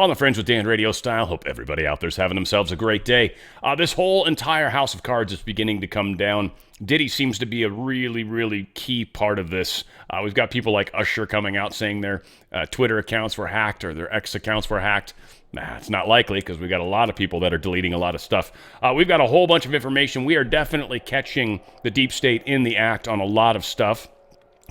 on the Fringe with Dan radio style. Hope everybody out there's having themselves a great day. This whole entire house of cards is beginning to come down. Diddy seems to be a really, really key part of this. We've got people like Usher coming out saying their Twitter accounts were hacked or their X accounts were hacked. Nah, it's not likely because we've got a lot of people that are deleting a lot of stuff. We've got a whole bunch of information. We are definitely catching the deep state in the act on a lot of stuff.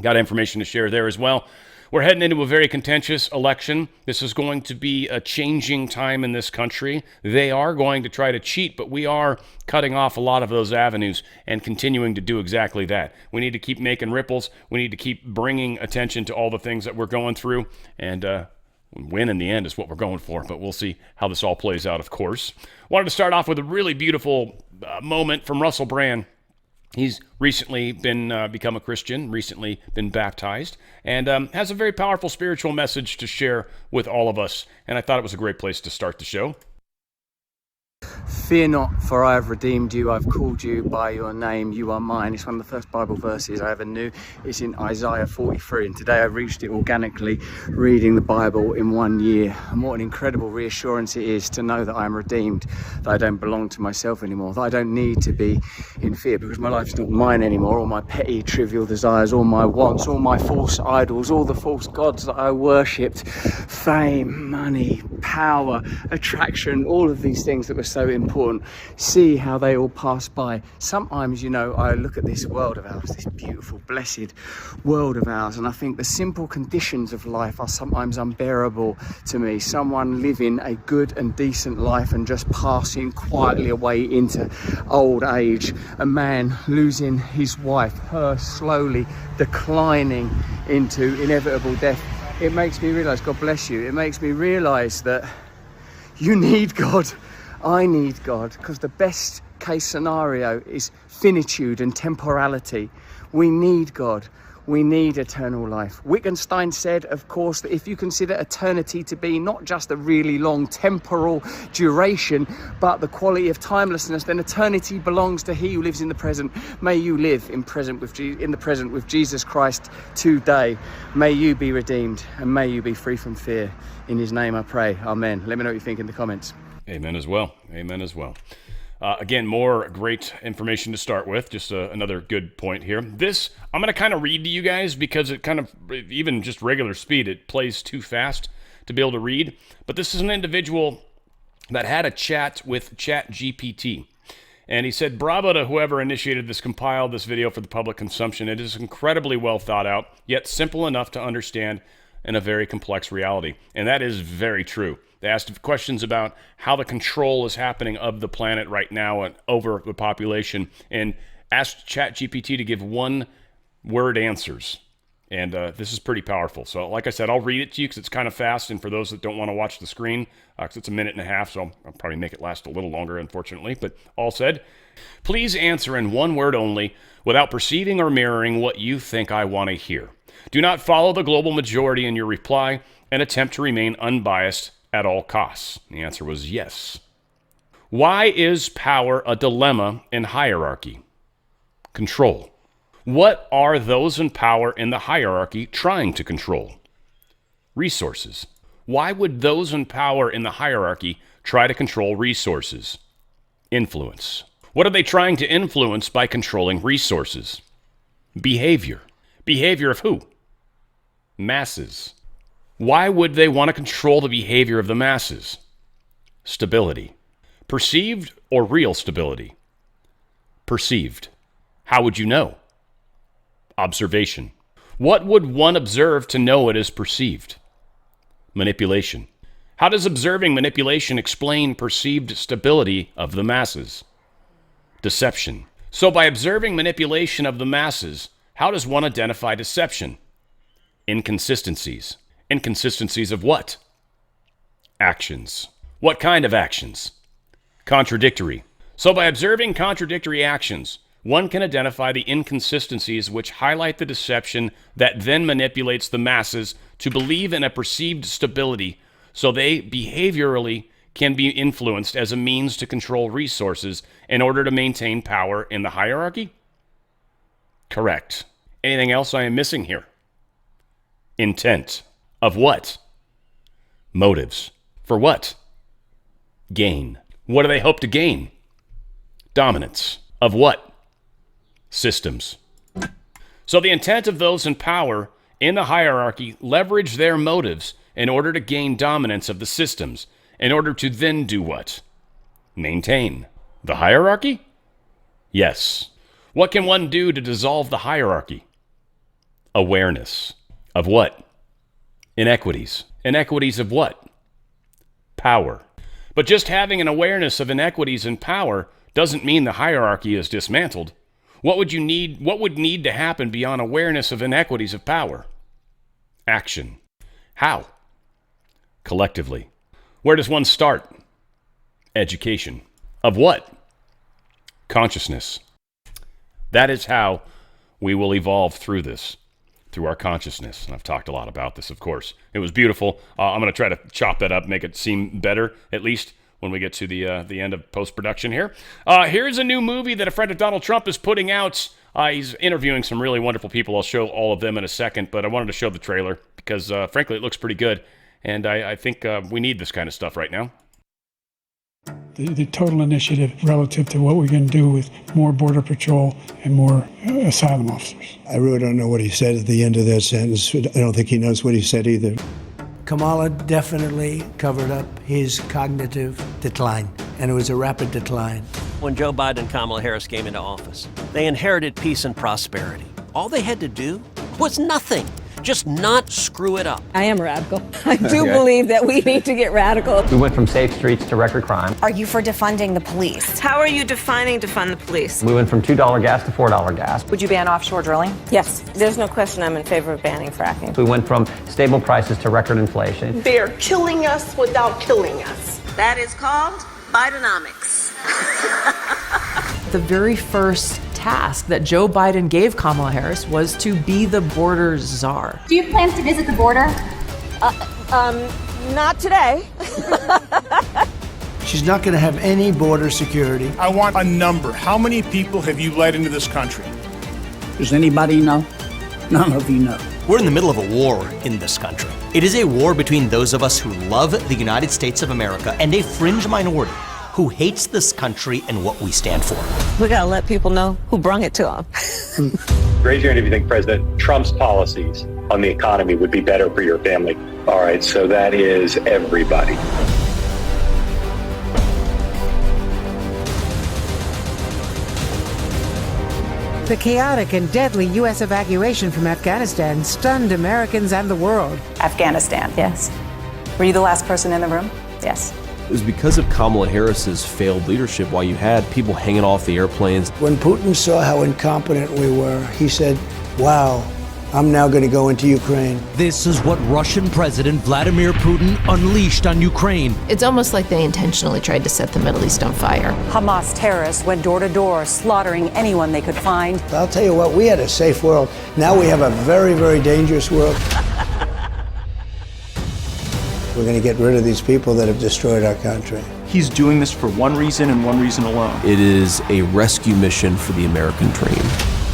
Got information to share there as well. We're heading into a very contentious election. This is going to be a changing time in this country. They are going to try to cheat, but we are cutting off a lot of those avenues and continuing to do exactly that. We need to keep making ripples. We need to keep bringing attention to all the things that we're going through, and win in the end is what we're going for, but we'll see how this all plays out, of course. Wanted to start off with a really beautiful moment from Russell Brand. He's recently become a Christian, recently been baptized, and has a very powerful spiritual message to share with all of us. And I thought it was a great place to start the show. Fear not, for I have redeemed you. I've called you by your name. You are mine. It's one of the first Bible verses I ever knew. It's in Isaiah 43. And today I reached it organically, reading the Bible in 1 year. And what an incredible reassurance it is to know that I'm redeemed, that I don't belong to myself anymore, that I don't need to be in fear because my life's not mine anymore. All my petty, trivial desires, all my wants, all my false idols, all the false gods that I worshipped, fame, money, power, attraction, all of these things that were so important, see how they all pass by. Sometimes, I look at this world of ours, this beautiful, blessed world of ours, and I think the simple conditions of life are sometimes unbearable to me. Someone living a good and decent life and just passing quietly away into old age. A man losing his wife, her slowly declining into inevitable death. It makes me realise, God bless you, it makes me realise that you need God. I need God, because the best case scenario is finitude and temporality. We need God. We need eternal life. Wittgenstein said, of course, that if you consider eternity to be not just a really long temporal duration, but the quality of timelessness, then eternity belongs to he who lives in the present. May you live in the present with Jesus Christ today. May you be redeemed and may you be free from fear. In his name I pray. Amen. Let me know what you think in the comments. Amen as well. Amen as well. Again, more great information to start with. Just another good point here. This, I'm going to kind of read to you guys because it kind of, even just regular speed, it plays too fast to be able to read. But this is an individual that had a chat with ChatGPT. And he said, bravo to whoever initiated this, compiled this video for the public consumption. It is incredibly well thought out, yet simple enough to understand in a very complex reality. And that is very true. They asked questions about how the control is happening of the planet right now and over the population, and asked ChatGPT to give one-word answers. And this is pretty powerful. So like I said, I'll read it to you because it's kind of fast, and for those that don't want to watch the screen, because it's a minute and a half, so I'll probably make it last a little longer, unfortunately. But all said, please answer in one word only without perceiving or mirroring what you think I want to hear. Do not follow the global majority in your reply and attempt to remain unbiased at all costs. The answer was yes. Why is power a dilemma in hierarchy? Control. What are those in power in the hierarchy trying to control? Resources. Why would those in power in the hierarchy try to control resources? Influence. What are they trying to influence by controlling resources? Behavior. Behavior of who? Masses. Why would they want to control the behavior of the masses? Stability. Perceived or real stability? Perceived. How would you know? Observation. What would one observe to know it is perceived? Manipulation. How does observing manipulation explain perceived stability of the masses? Deception. So by observing manipulation of the masses, how does one identify deception? Inconsistencies. Inconsistencies of what? Actions. What kind of actions? Contradictory. So by observing contradictory actions, one can identify the inconsistencies which highlight the deception that then manipulates the masses to believe in a perceived stability, so they behaviorally can be influenced as a means to control resources in order to maintain power in the hierarchy? Correct. Anything else I am missing here? Intent. Of what? Motives. For what? Gain. What do they hope to gain? Dominance. Of what? Systems. So the intent of those in power in the hierarchy leverage their motives in order to gain dominance of the systems, in order to then do what? Maintain the hierarchy? Yes. What can one do to dissolve the hierarchy? Awareness. Of what? Inequities. Inequities of what? Power. But just having an awareness of inequities and power doesn't mean the hierarchy is dismantled. What would need to happen beyond awareness of inequities of power? Action. How? Collectively. Where does one start? Education. Of what? Consciousness. That is how we will evolve through this, through our consciousness. And I've talked a lot about this, of course. It was beautiful. I'm going to try to chop that up, make it seem better, at least when we get to the end of post-production here. Here's a new movie that a friend of Donald Trump is putting out. He's interviewing some really wonderful people. I'll show all of them in a second, but I wanted to show the trailer because, frankly, it looks pretty good. And I think we need this kind of stuff right now. The total initiative relative to what we're going to do with more Border Patrol and more asylum officers. I really don't know what he said at the end of that sentence. I don't think he knows what he said either. Kamala definitely covered up his cognitive decline, and it was a rapid decline. When Joe Biden and Kamala Harris came into office, they inherited peace and prosperity. All they had to do was nothing. Just not screw it up. I am radical. I do believe that we need to get radical. We went from safe streets to record crime. Are you for defunding the police? How are you defining defund the police? We went from $2 gas to $4 gas. Would you ban offshore drilling? Yes, there's no question I'm in favor of banning fracking. We went from stable prices to record inflation. They're killing us without killing us. That is called Bidenomics. The very first task that Joe Biden gave Kamala Harris was to be the border czar. Do you plan to visit the border? Not today. She's not going to have any border security. I want a number. How many people have you let into this country? Does anybody know? None of you know. We're in the middle of a war in this country. It is a war between those of us who love the United States of America and a fringe minority who hates this country and what we stand for. We gotta let people know who brung it to them. Raise your hand if you think President Trump's policies on the economy would be better for your family. All right, so that is everybody. The chaotic and deadly U.S. evacuation from Afghanistan stunned Americans and the world. Afghanistan. Yes. Were you the last person in the room? Yes. It was because of Kamala Harris's failed leadership while you had people hanging off the airplanes. When Putin saw how incompetent we were, he said, wow, I'm now going to go into Ukraine. This is what Russian President Vladimir Putin unleashed on Ukraine. It's almost like they intentionally tried to set the Middle East on fire. Hamas terrorists went door to door, slaughtering anyone they could find. I'll tell you what, we had a safe world. Now we have a very, very dangerous world. We're going to get rid of these people that have destroyed our country. He's doing this for one reason and one reason alone. It is a rescue mission for the American dream.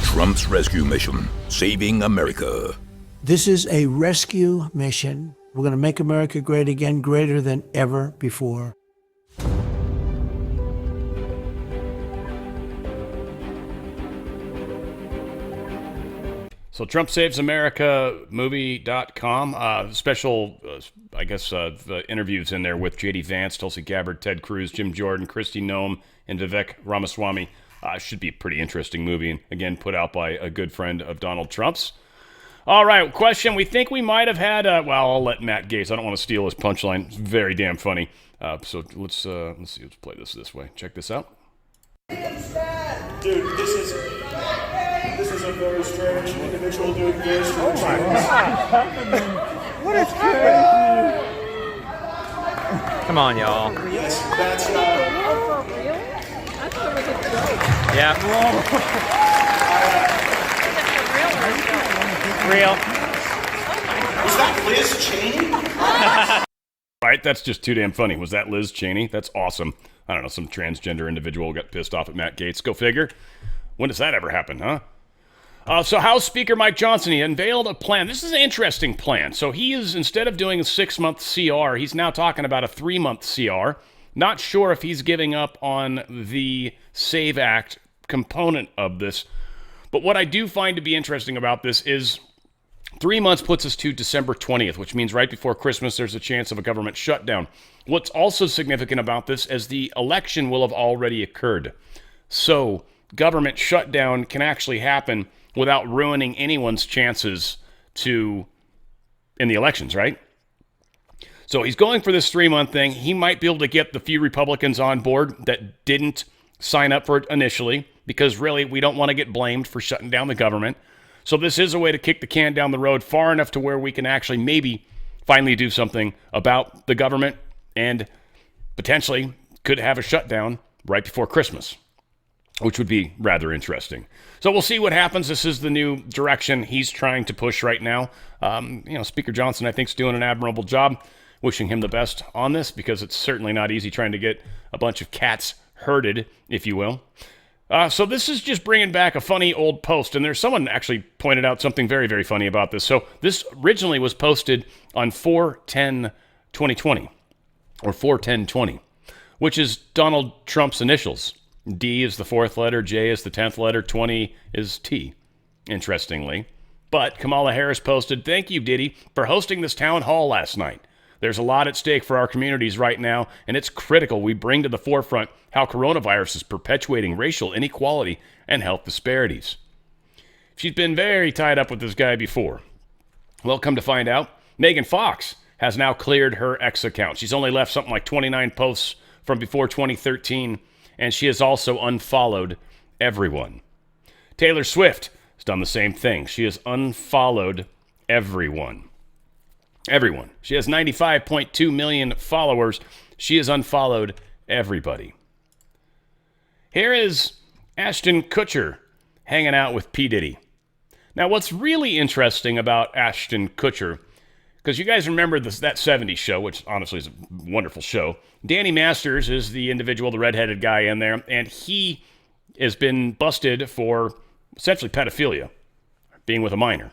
Trump's rescue mission, saving America. This is a rescue mission. We're going to make America great again, greater than ever before. So TrumpSavesAmericaMovie.com, special, I guess, the interviews in there with J.D. Vance, Tulsi Gabbard, Ted Cruz, Jim Jordan, Kristi Noem, and Vivek Ramaswamy. Should be a pretty interesting movie, and again, put out by a good friend of Donald Trump's. All right, question. We think we might have had, well, I'll let Matt Gaetz. I don't want to steal his punchline. It's very damn funny. So let's see. Let's play this way. Check this out. Dude, this is a very strange individual doing this. Oh my God. What is happening? Come on, y'all. Yes, that's Yeah. real. Was that Liz Cheney? Right, that's just too damn funny. Was that Liz Cheney? That's awesome. I don't know, some transgender individual got pissed off at Matt Gaetz. Go figure. When does that ever happen, huh? So House Speaker Mike Johnson, he unveiled a plan. This is an interesting plan. So he is, instead of doing a 6-month CR, he's now talking about a 3-month CR. Not sure if he's giving up on the SAVE Act component of this. But what I do find to be interesting about this is 3 months puts us to December 20th, which means right before Christmas there's a chance of a government shutdown. What's also significant about this is the election will have already occurred. So government shutdown can actually happen without ruining anyone's chances in the elections, right? So he's going for this 3-month thing. He might be able to get the few Republicans on board that didn't sign up for it initially, because really we don't want to get blamed for shutting down the government. So this is a way to kick the can down the road far enough to where we can actually maybe finally do something about the government and potentially could have a shutdown right before Christmas, which would be rather interesting. So we'll see what happens. This is the new direction he's trying to push right now. Speaker Johnson, I think, is doing an admirable job. Wishing him the best on this, because it's certainly not easy trying to get a bunch of cats herded, if you will. So this is just bringing back a funny old post, and there's someone actually pointed out something very, very funny about this. So this originally was posted on 4/10/2020, or 4/10/20, which is Donald Trump's initials. D is the 4th letter, J is the 10th letter, 20 is T, interestingly. But Kamala Harris posted, "Thank you, Diddy, for hosting this town hall last night. There's a lot at stake for our communities right now, and it's critical we bring to the forefront how coronavirus is perpetuating racial inequality and health disparities." She's been very tied up with this guy before. Well, come to find out, Megan Fox has now cleared her X account. She's only left something like 29 posts from before 2013, and she has also unfollowed everyone. Taylor Swift has done the same thing. She has unfollowed everyone. Everyone. She has 95.2 million followers. She has unfollowed everybody. Here is Ashton Kutcher hanging out with P. Diddy. Now, what's really interesting about Ashton Kutcher, because you guys remember that 70s show, which honestly is a wonderful show. Danny Masters is the individual, the redheaded guy in there, and he has been busted for essentially pedophilia, being with a minor.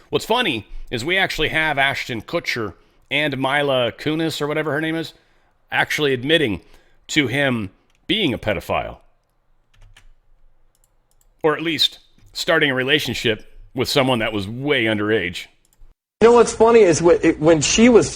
What's funny is we actually have Ashton Kutcher and Mila Kunis, or whatever her name is, actually admitting to him being a pedophile. Or at least starting a relationship with someone that was way underage. You know what's funny is when she was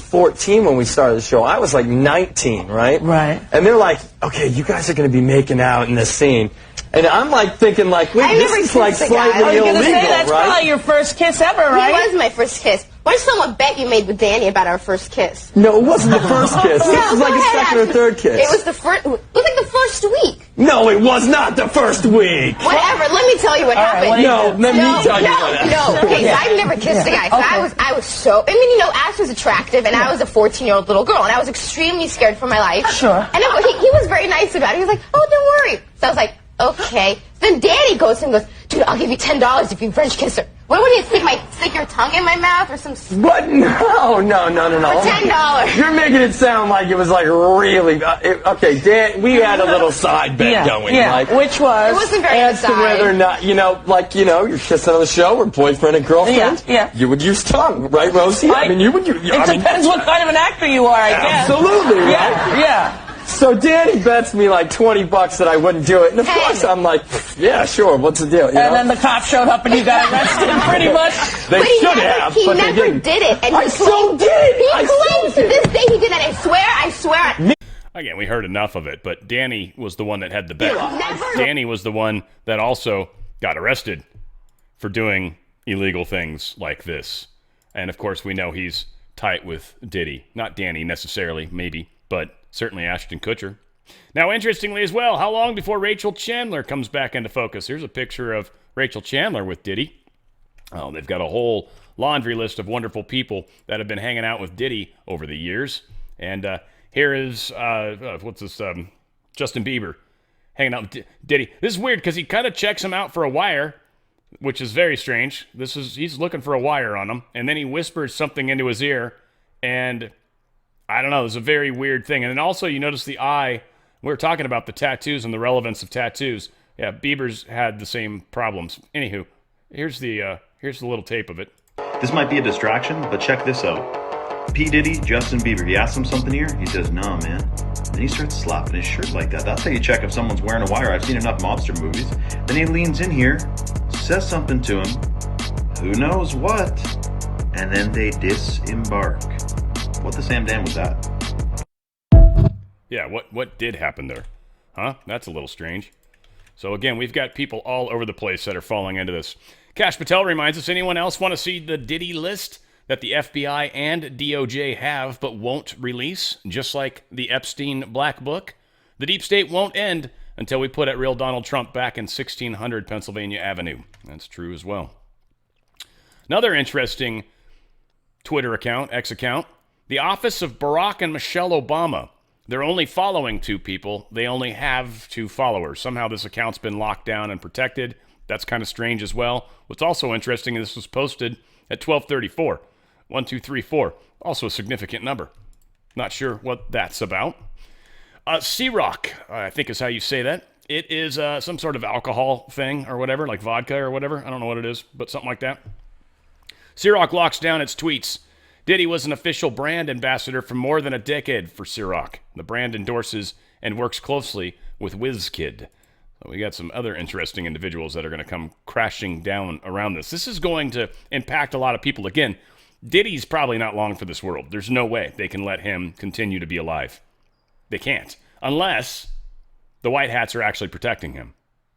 14 when we started the show. I was like 19, right? Right. And they're like, okay, you guys are going to be making out in this scene. And I'm like thinking like, wait, this is like slightly illegal, that's right? probably your first kiss ever, right? It was my first kiss. What's someone bet you made with Danny about our first kiss? No, it wasn't the first kiss. This was like a second or third kiss. It was the first. It was like the first week. No, it was not the first week. Whatever. Let me tell you what happened. Let me tell you what happened. No. Okay, so I've never kissed a guy. So I was so. I mean, Ash was attractive, and I was a 14-year-old little girl, and I was extremely scared for my life. Sure. And he was very nice about it. He was like, "Oh, don't worry." So I was like, "Okay." Then Danny goes and goes, "Dude, I'll give you $10 if you French kiss her." What would you stick your tongue in my mouth or some? What? No. For $10. You're making it sound like it was like really. Okay, Dan, we had a little side bet going. Yeah. Like, Which was? It wasn't very as to whether or not, you're kissing on the show or boyfriend and girlfriend. Yeah. You would use tongue, right, Rosie? I mean, you would. It depends what kind of an actor you are, I guess. Absolutely, right? Yeah. So Danny bets me like $20 that I wouldn't do it, and of course I'm like, yeah, sure. What's the deal? And then the cop showed up and you got arrested, pretty much. They should have, but they didn't. He never did it. And I so did. He claims to this day he did that. I swear. Again, we heard enough of it, but Danny was the one that had the bet. Danny was the one that also got arrested for doing illegal things like this. And of course, we know he's tight with Diddy. Not Danny necessarily, maybe, but certainly Ashton Kutcher. Now, interestingly as well, how long before Rachel Chandler comes back into focus? Here's a picture of Rachel Chandler with Diddy. Oh, they've got a whole laundry list of wonderful people that have been hanging out with Diddy over the years. And here is, Justin Bieber hanging out with Diddy. This is weird because he kind of checks him out for a wire, which is very strange. He's looking for a wire on him. And then he whispers something into his ear, and I don't know, it's a very weird thing. And then also you notice the eye. We were talking about the tattoos and the relevance of tattoos. Yeah, Bieber's had the same problems. Anywho, here's the little tape of it. This might be a distraction, but check this out. P. Diddy, Justin Bieber, he asks him something here. He says, "No, man." Then he starts slapping his shirt like that. That's how you check if someone's wearing a wire. I've seen enough mobster movies. Then he leans in here, says something to him. Who knows what? And then they disembark. What the Sam Dan was that? Yeah, what did happen there? Huh? That's a little strange. So again, we've got people all over the place that are falling into this. Kash Patel reminds us, anyone else want to see the Diddy list that the FBI and DOJ have but won't release? Just like the Epstein Black Book, the deep state won't end until we put at real Donald Trump back in 1600 Pennsylvania Avenue. That's true as well. Another interesting Twitter account, X account, the office of Barack and Michelle Obama. They're only following 2 people. They only have 2 followers. Somehow this account's been locked down and protected. That's kind of strange as well. What's also interesting is this was posted at 12:34. 1234. Also a significant number. Not sure what that's about. C-Rock, I think is how you say that. It is some sort of alcohol thing or whatever, like vodka or whatever. I don't know what it is, but something like that. C-Rock locks down its tweets. Diddy was an official brand ambassador for more than a decade for C-Rock. The brand endorses and works closely with WizKid. So we got some other interesting individuals that are going to come crashing down around this. This is going to impact a lot of people. Again, Diddy's probably not long for this world. There's no way they can let him continue to be alive. They can't. Unless the white hats are actually protecting him,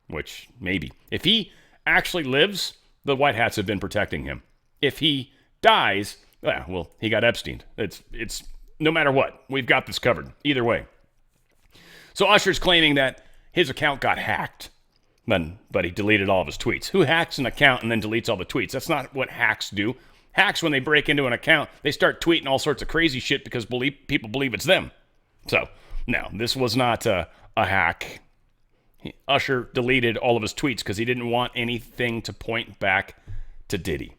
which maybe. If he actually lives, the white hats have been protecting him. If he dies, well, he got Epsteined. It's no matter what, we've got this covered. Either way. So Usher's claiming that his account got hacked, but he deleted all of his tweets. Who hacks an account and then deletes all the tweets? That's not what hacks do. Hacks, when they break into an account, they start tweeting all sorts of crazy shit because people believe it's them. So, no, this was not a hack. Usher deleted all of his tweets because he didn't want anything to point back to Diddy.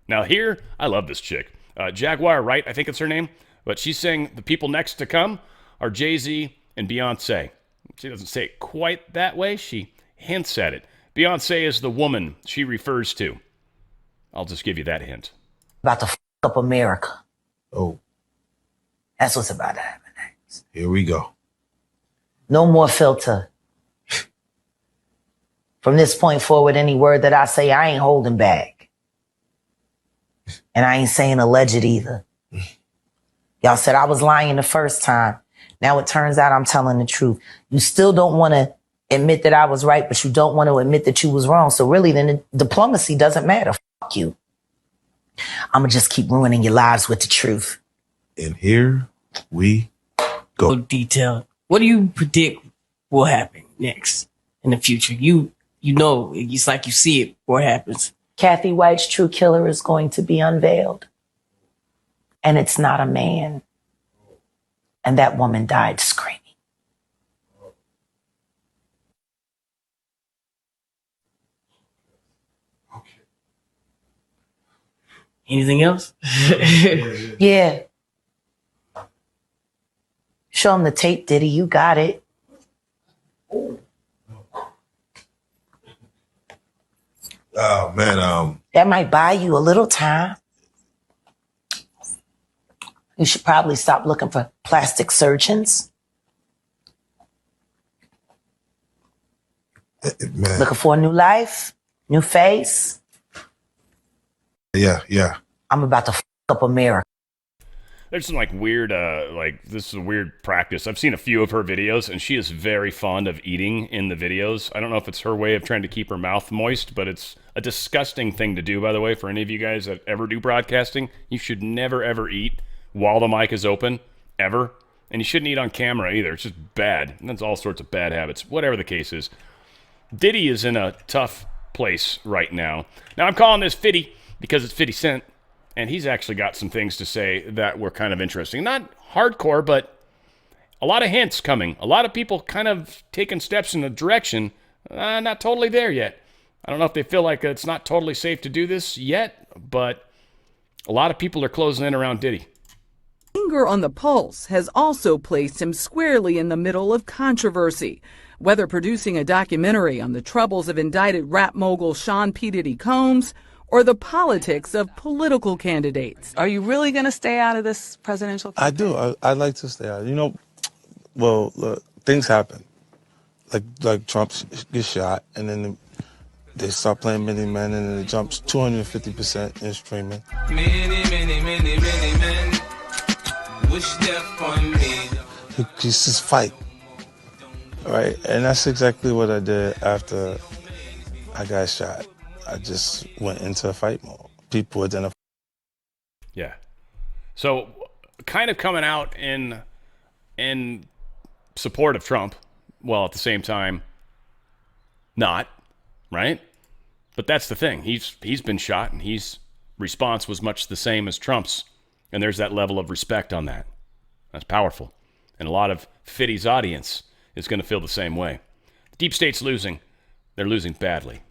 Now here, I love this chick. Jaguar Wright, I think it's her name. But she's saying the people next to come are Jay-Z and Beyonce. She doesn't say it quite that way. She hints at it. Beyonce is the woman she refers to. I'll just give you that hint. About to f*** up America. Oh. That's what's about to happen next. Here we go. No more filter. From this point forward, any word that I say, I ain't holding back. And I ain't saying alleged either. Y'all said I was lying the first time. Now it turns out I'm telling the truth. You still don't want to admit that I was right, but you don't want to admit that you was wrong. So really, then the diplomacy doesn't matter. Fuck you. I'm going to just keep ruining your lives with the truth. And here we go. Detail. What do you predict will happen next in the future? You know, it's like you see it before it happens. Kathy White's true killer is going to be unveiled. And it's not a man. And that woman died screaming. Anything else? Yeah. Show him the tape, Diddy. You got it. Oh, man. That might buy you a little time. You should probably stop looking for plastic surgeons. Man. Looking for a new life, new face. Yeah. I'm about to f*** up America. There's some weird, this is a weird practice. I've seen a few of her videos, and she is very fond of eating in the videos. I don't know if it's her way of trying to keep her mouth moist, but it's a disgusting thing to do, by the way, for any of you guys that ever do broadcasting. You should never, ever eat while the mic is open, ever. And you shouldn't eat on camera either. It's just bad. And that's all sorts of bad habits, whatever the case is. Diddy is in a tough place right now. Now, I'm calling this Fitty because it's 50 Cent, and he's actually got some things to say that were kind of interesting. Not hardcore, but a lot of hints coming. A lot of people kind of taking steps in a direction. Not totally there yet. I don't know if they feel like it's not totally safe to do this yet, but a lot of people are closing in around Diddy. Finger on the pulse has also placed him squarely in the middle of controversy. whether producing a documentary on the troubles of indicted rap mogul Sean P. Diddy Combs or the politics of political candidates. Are you really going to stay out of this presidential campaign? I do. I like to stay out. You know, well, look, things happen. Like Trump gets shot, and then they start playing Many Men, and then it jumps 250% in streaming. Many men wish death on me. He's just fight. Right, and that's exactly what I did after I got shot. I just went into fight mode. People identify. Yeah. So, kind of coming out in support of Trump, while at the same time, not, right? But that's the thing. He's been shot, and his response was much the same as Trump's, and there's that level of respect on that. That's powerful, and a lot of Fiddy's audience is going to feel the same way. The deep state's losing. They're losing badly.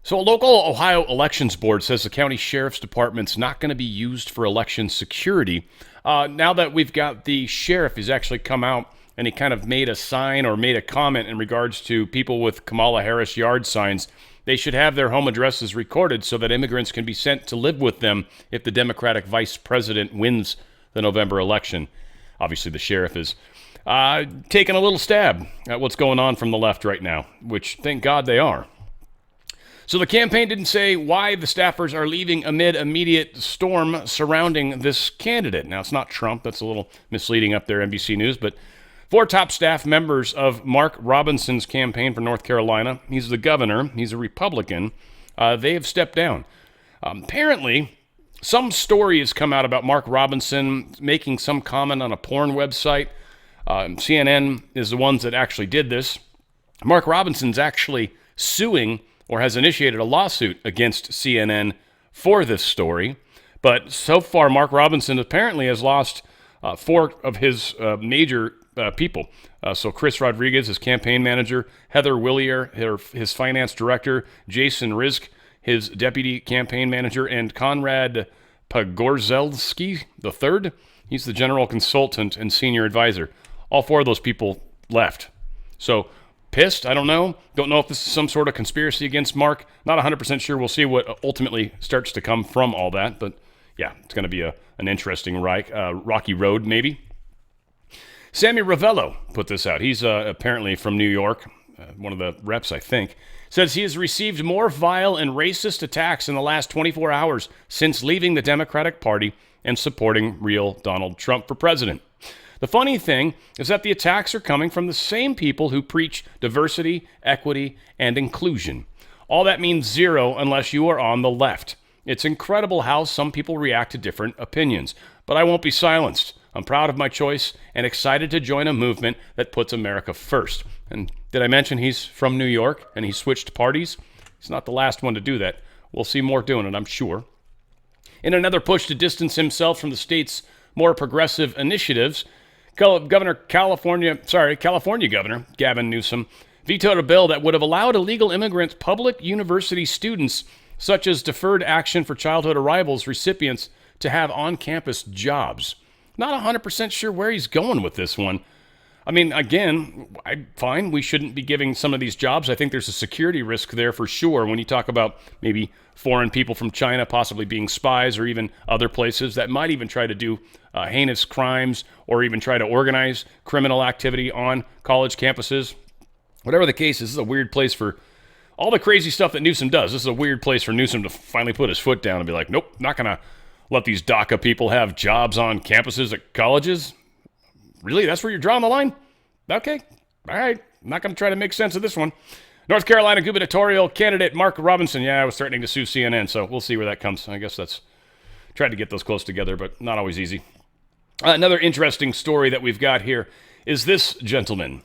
So a local Ohio elections board says the county sheriff's department's not going to be used for election security. Now that we've got the sheriff, he's actually come out and he kind of made a sign or made a comment in regards to people with Kamala Harris yard signs. They should have their home addresses recorded so that immigrants can be sent to live with them if the Democratic vice president wins the November election. Obviously, the sheriff is taking a little stab at what's going on from the left right now, which thank God they are. So the campaign didn't say why the staffers are leaving amid immediate storm surrounding this candidate. Now, it's not Trump. That's a little misleading up there, NBC News. But 4 top staff members of Mark Robinson's campaign for North Carolina, he's the governor, he's a Republican, they have stepped down. Apparently, some story has come out about Mark Robinson making some comment on a porn website. CNN is the ones that actually did this. Mark Robinson's actually suing or has initiated a lawsuit against CNN for this story. But so far, Mark Robinson apparently has lost 4 of his major people. So Chris Rodriguez, his campaign manager, Heather Willier, his finance director, Jason Rizk, his deputy campaign manager, and Konrad Pogorzelski III. He's the general consultant and senior advisor. All 4 of those people left. So pissed, I don't know. Don't know if this is some sort of conspiracy against Mark. Not 100% sure. We'll see what ultimately starts to come from all that. But yeah, it's going to be an interesting rocky road, maybe. Sammy Ravello put this out. He's apparently from New York, one of the reps, I think. Says he has received more vile and racist attacks in the last 24 hours since leaving the Democratic Party and supporting real Donald Trump for president. The funny thing is that the attacks are coming from the same people who preach diversity, equity, and inclusion. All that means zero unless you are on the left. It's incredible how some people react to different opinions, but I won't be silenced. I'm proud of my choice and excited to join a movement that puts America first. And did I mention he's from New York and he switched parties? He's not the last one to do that. We'll see more doing it, I'm sure. In another push to distance himself from the state's more progressive initiatives, California Governor Gavin Newsom vetoed a bill that would have allowed illegal immigrants, public university students, such as Deferred Action for Childhood Arrivals recipients, to have on-campus jobs. Not 100% sure where he's going with this one. I mean, again, fine, we shouldn't be giving some of these jobs. I think there's a security risk there for sure when you talk about maybe foreign people from China possibly being spies or even other places that might even try to do heinous crimes or even try to organize criminal activity on college campuses. Whatever the case, this is a weird place for all the crazy stuff that Newsom does. This is a weird place for Newsom to finally put his foot down and be like, nope, not going to let these DACA people have jobs on campuses at colleges. Really? That's where you're drawing the line? Okay. All right. I'm not going to try to make sense of this one. North Carolina gubernatorial candidate Mark Robinson. Yeah, I was threatening to sue CNN, so we'll see where that comes. I guess that's tried to get those close together, but not always easy. Another interesting story that we've got here is this gentleman.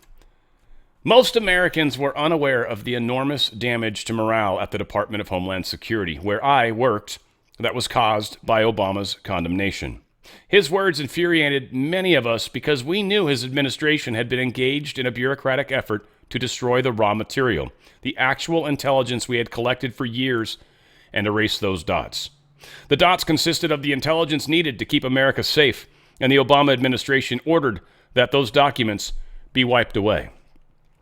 Most Americans were unaware of the enormous damage to morale at the Department of Homeland Security, where I worked, that was caused by Obama's condemnation. His words infuriated many of us because we knew his administration had been engaged in a bureaucratic effort to destroy the raw material, the actual intelligence we had collected for years, and erase those dots. The dots consisted of the intelligence needed to keep America safe, and the Obama administration ordered that those documents be wiped away.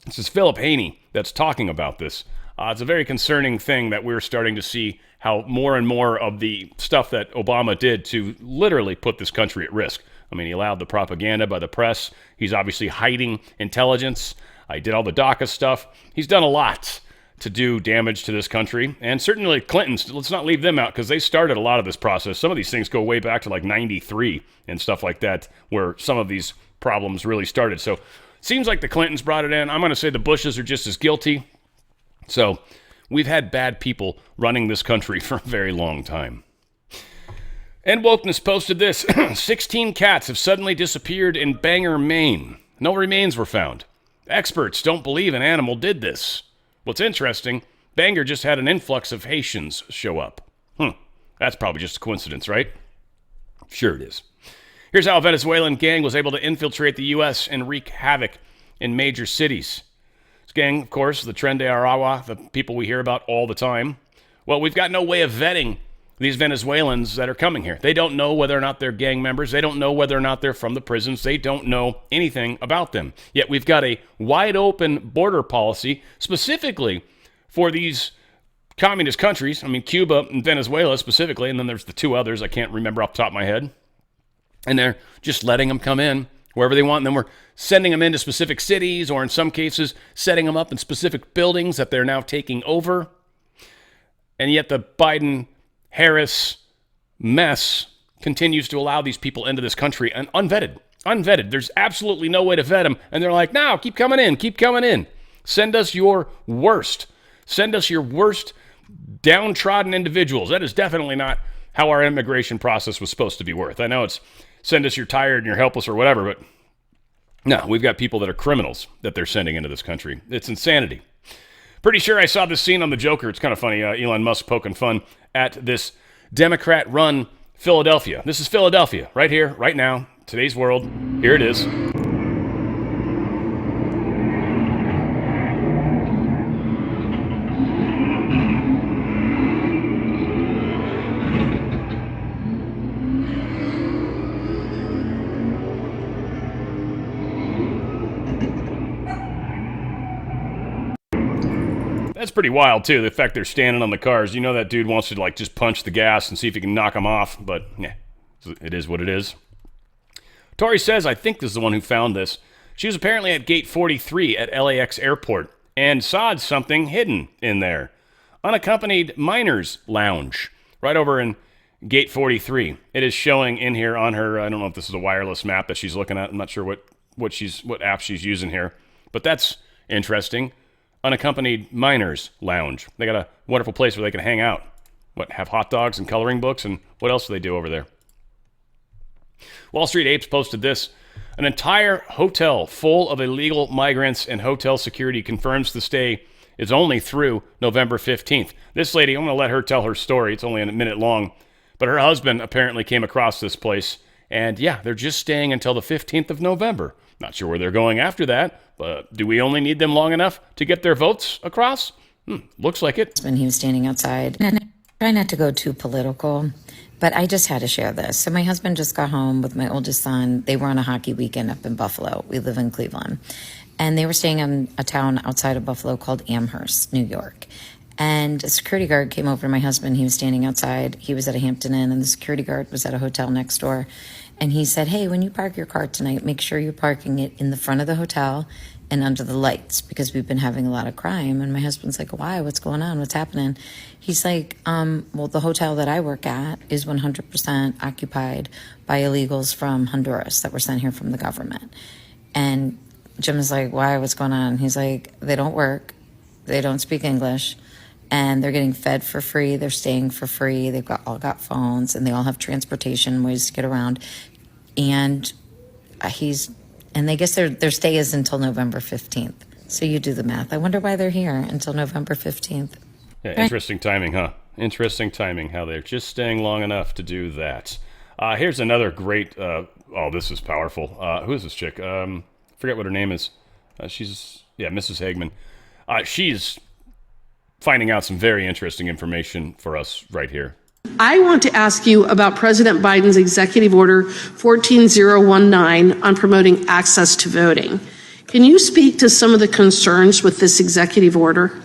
This is Philip Haney that's talking about this. It's a very concerning thing that we're starting to see how more and more of the stuff that Obama did to literally put this country at risk. I mean, he allowed the propaganda by the press. He's obviously hiding intelligence. He did all the DACA stuff. He's done a lot to do damage to this country. And certainly Clintons, let's not leave them out because they started a lot of this process. Some of these things go way back to like 93 and stuff like that, where some of these problems really started. So seems like the Clintons brought it in. I'm going to say the Bushes are just as guilty. So we've had bad people running this country for a very long time. And Wokeness posted this. 16 cats have suddenly disappeared in Bangor, Maine. No remains were found. Experts don't believe an animal did this. What's interesting, Bangor just had an influx of Haitians show up. That's probably just a coincidence, right? Sure it is. Here's how a Venezuelan gang was able to infiltrate the U.S. and wreak havoc in major cities. This gang, of course, the Tren de Aragua, the people we hear about all the time. Well, we've got no way of vetting these Venezuelans that are coming here. They don't know whether or not they're gang members. They don't know whether or not they're from the prisons. They don't know anything about them. Yet we've got a wide open border policy specifically for these communist countries. I mean, Cuba and Venezuela specifically, and then there's the two others I can't remember off the top of my head. And they're just letting them come in wherever they want. And then we're sending them into specific cities, or in some cases, setting them up in specific buildings that they're now taking over. And yet the Biden-Harris mess continues to allow these people into this country and unvetted. There's absolutely no way to vet them. And they're like, no, keep coming in. Send us your worst. Send us your worst downtrodden individuals. That is definitely not how our immigration process was supposed to be worth. I know it's send us you're tired and you're helpless or whatever, but no, we've got people that are criminals that they're sending into this country. It's insanity. Pretty sure I saw this scene on The Joker. It's kind of funny. Elon Musk poking fun at this Democrat-run Philadelphia. This is Philadelphia right here, right now, today's world. Here it is. That's pretty wild, too, the fact they're standing on the cars. You know that dude wants to, like, just punch the gas and see if he can knock them off, but, yeah, it is what it is. Tori says, I think this is the one who found this. She was apparently at gate 43 at LAX airport and saw something hidden in there. Unaccompanied minors lounge right over in gate 43. It is showing in here on her, I don't know if this is a wireless map that she's looking at. I'm not sure what app she's using here, but that's interesting. Unaccompanied minors lounge. They got a wonderful place where they can hang out. Have hot dogs and coloring books, and what else do they do over there? Wall Street Apes posted this. An entire hotel full of illegal migrants and hotel security confirms the stay is only through November 15th. This lady, I'm going to let her tell her story. It's only a minute long. But her husband apparently came across this place. And yeah, they're just staying until the 15th of November. Not sure where they're going after that. But do we only need them long enough to get their votes across? Looks like it. When he was standing outside. And I try not to go too political, but I just had to share this. So my husband just got home with my oldest son. They were on a hockey weekend up in Buffalo. We live in Cleveland. And they were staying in a town outside of Buffalo called Amherst, New York. And a security guard came over to my husband. He was standing outside. He was at a Hampton Inn, and the security guard was at a hotel next door. And he said, hey, when you park your car tonight, make sure you're parking it in the front of the hotel and under the lights, because we've been having a lot of crime. And my husband's like, why? What's going on? What's happening? He's like, well, the hotel that I work at is 100% occupied by illegals from Honduras that were sent here from the government. And Jim is like, why? What's going on? He's like, they don't work. They don't speak English. And they're getting fed for free. They're staying for free. They've all got phones, and they all have transportation ways to get around. And they guess their stay is until November 15th. So you do the math. I wonder why they're here until November 15th. Yeah, interesting timing, huh? Interesting timing, how they're just staying long enough to do that. Here's another great, this is powerful. Who is this chick? Forget what her name is. Mrs. Hagman. She's finding out some very interesting information for us right here. I want to ask you about President Biden's Executive Order 14019 on promoting access to voting. Can you speak to some of the concerns with this executive order?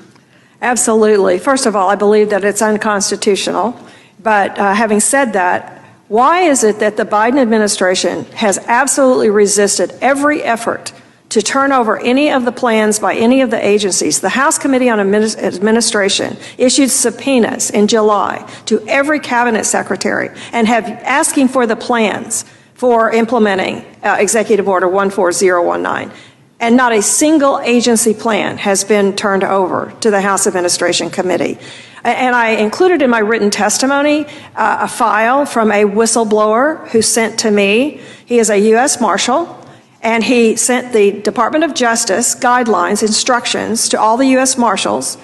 Absolutely. First of all, I believe that it's unconstitutional. But having said that, why is it that the Biden administration has absolutely resisted every effort to turn over any of the plans by any of the agencies? The House Committee on Administration issued subpoenas in July to every cabinet secretary and have asking for the plans for implementing Executive Order 14019. And not a single agency plan has been turned over to the House Administration Committee. And I included in my written testimony a file from a whistleblower who sent to me. He is a U.S. Marshal, and he sent the Department of Justice guidelines, instructions to all the U.S. Marshals,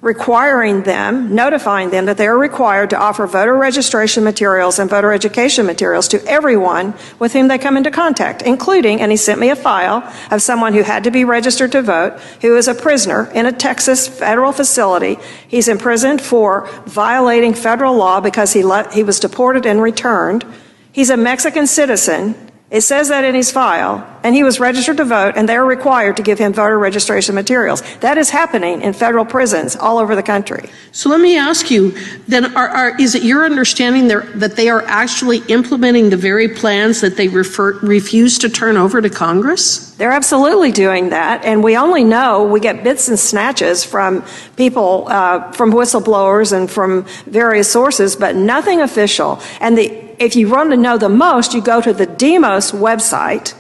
requiring them, notifying them that they are required to offer voter registration materials and voter education materials to everyone with whom they come into contact, including, and he sent me a file of someone who had to be registered to vote, who is a prisoner in a Texas federal facility. He's imprisoned for violating federal law because he was deported and returned. He's a Mexican citizen. It says that in his file, and he was registered to vote, and they're required to give him voter registration materials. That is happening in federal prisons all over the country. So let me ask you, then, is it your understanding that they are actually implementing the very plans that they refuse to turn over to Congress? They're absolutely doing that, and we only know, we get bits and snatches from people, from whistleblowers and from various sources, but nothing official. And if you want to know the most, you go to the Demos website,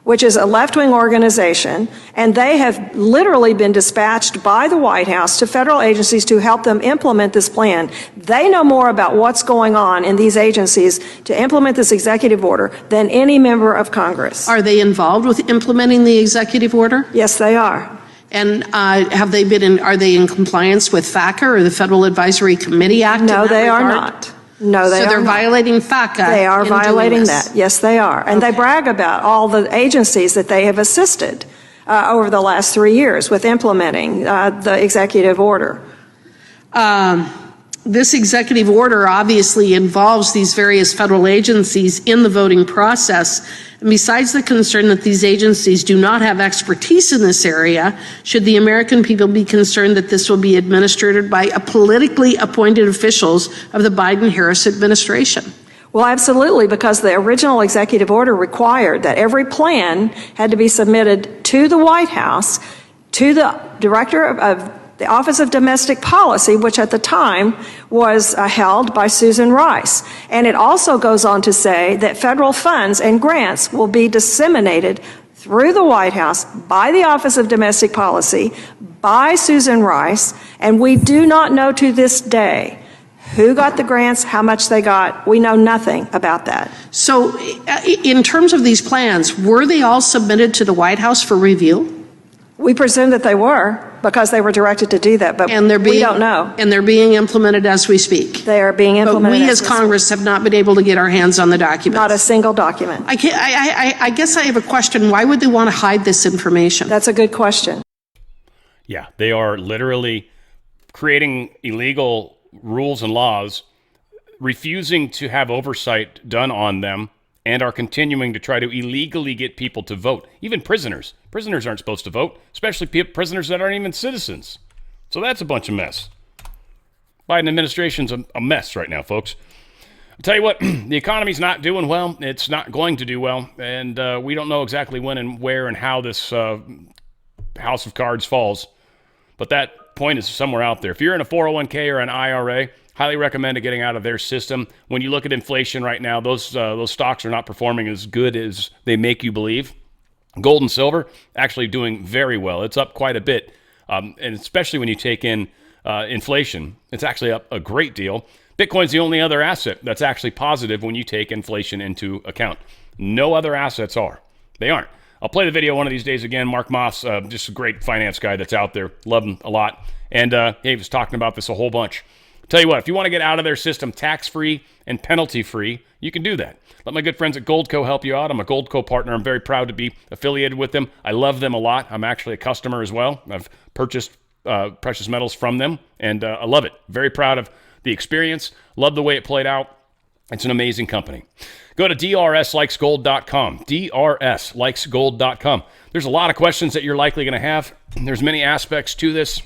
which is a left-wing organization, and they have literally been dispatched by the White House to federal agencies to help them implement this plan. They know more about what's going on in these agencies to implement this executive order than any member of Congress. Are they involved with implementing the executive order? Yes, they are. And are they in compliance with FACA or the Federal Advisory Committee Act? No, they are not. No, they are not. So they're violating FACA. They are violating that. Yes, they are. And they brag about all the agencies that they have assisted over the last 3 years with implementing the executive order. This executive order obviously involves these various federal agencies in the voting process. And besides the concern that these agencies do not have expertise in this area, should the American people be concerned that this will be administered by a politically appointed officials of the Biden-Harris administration? Well, absolutely, because the original executive order required that every plan had to be submitted to the White House, to the director of the Office of Domestic Policy, which at the time was held by Susan Rice. And it also goes on to say that federal funds and grants will be disseminated through the White House by the Office of Domestic Policy, by Susan Rice, and we do not know to this day who got the grants, how much they got. We know nothing about that. So in terms of these plans, were they all submitted to the White House for review? We presume that they were, because they were directed to do that, but we don't know. And they're being implemented as we speak. They are being implemented. But we as Congress have not been able to get our hands on the documents. Not a single document. I guess I have a question. Why would they want to hide this information? That's a good question. Yeah, they are literally creating illegal rules and laws, refusing to have oversight done on them, and are continuing to try to illegally get people to vote. Even prisoners. Prisoners aren't supposed to vote, especially prisoners that aren't even citizens. So that's a bunch of mess. Biden administration's a mess right now, folks. I'll tell you what, the economy's not doing well. It's not going to do well. And we don't know exactly when and where and how this house of cards falls. But that point is somewhere out there. If you're in a 401k or an IRA, highly recommend getting out of their system. When you look at inflation right now, those stocks are not performing as good as they make you believe. Gold and silver actually doing very well. It's up quite a bit, and especially when you take in inflation, it's actually up a great deal. Bitcoin's the only other asset that's actually positive when you take inflation into account. No other assets are. They aren't. I'll play the video one of these days again. Mark Moss, just a great finance guy that's out there. Love him a lot. And he was talking about this a whole bunch. Tell you what, if you want to get out of their system tax-free and penalty-free, you can do that. Let my good friends at Goldco help you out. I'm a Goldco partner. I'm very proud to be affiliated with them. I love them a lot. I'm actually a customer as well. I've purchased precious metals from them, and I love it. Very proud of the experience. Love the way it played out. It's an amazing company. Go to drslikesgold.com, drslikesgold.com. There's a lot of questions that you're likely going to have. There's many aspects to this.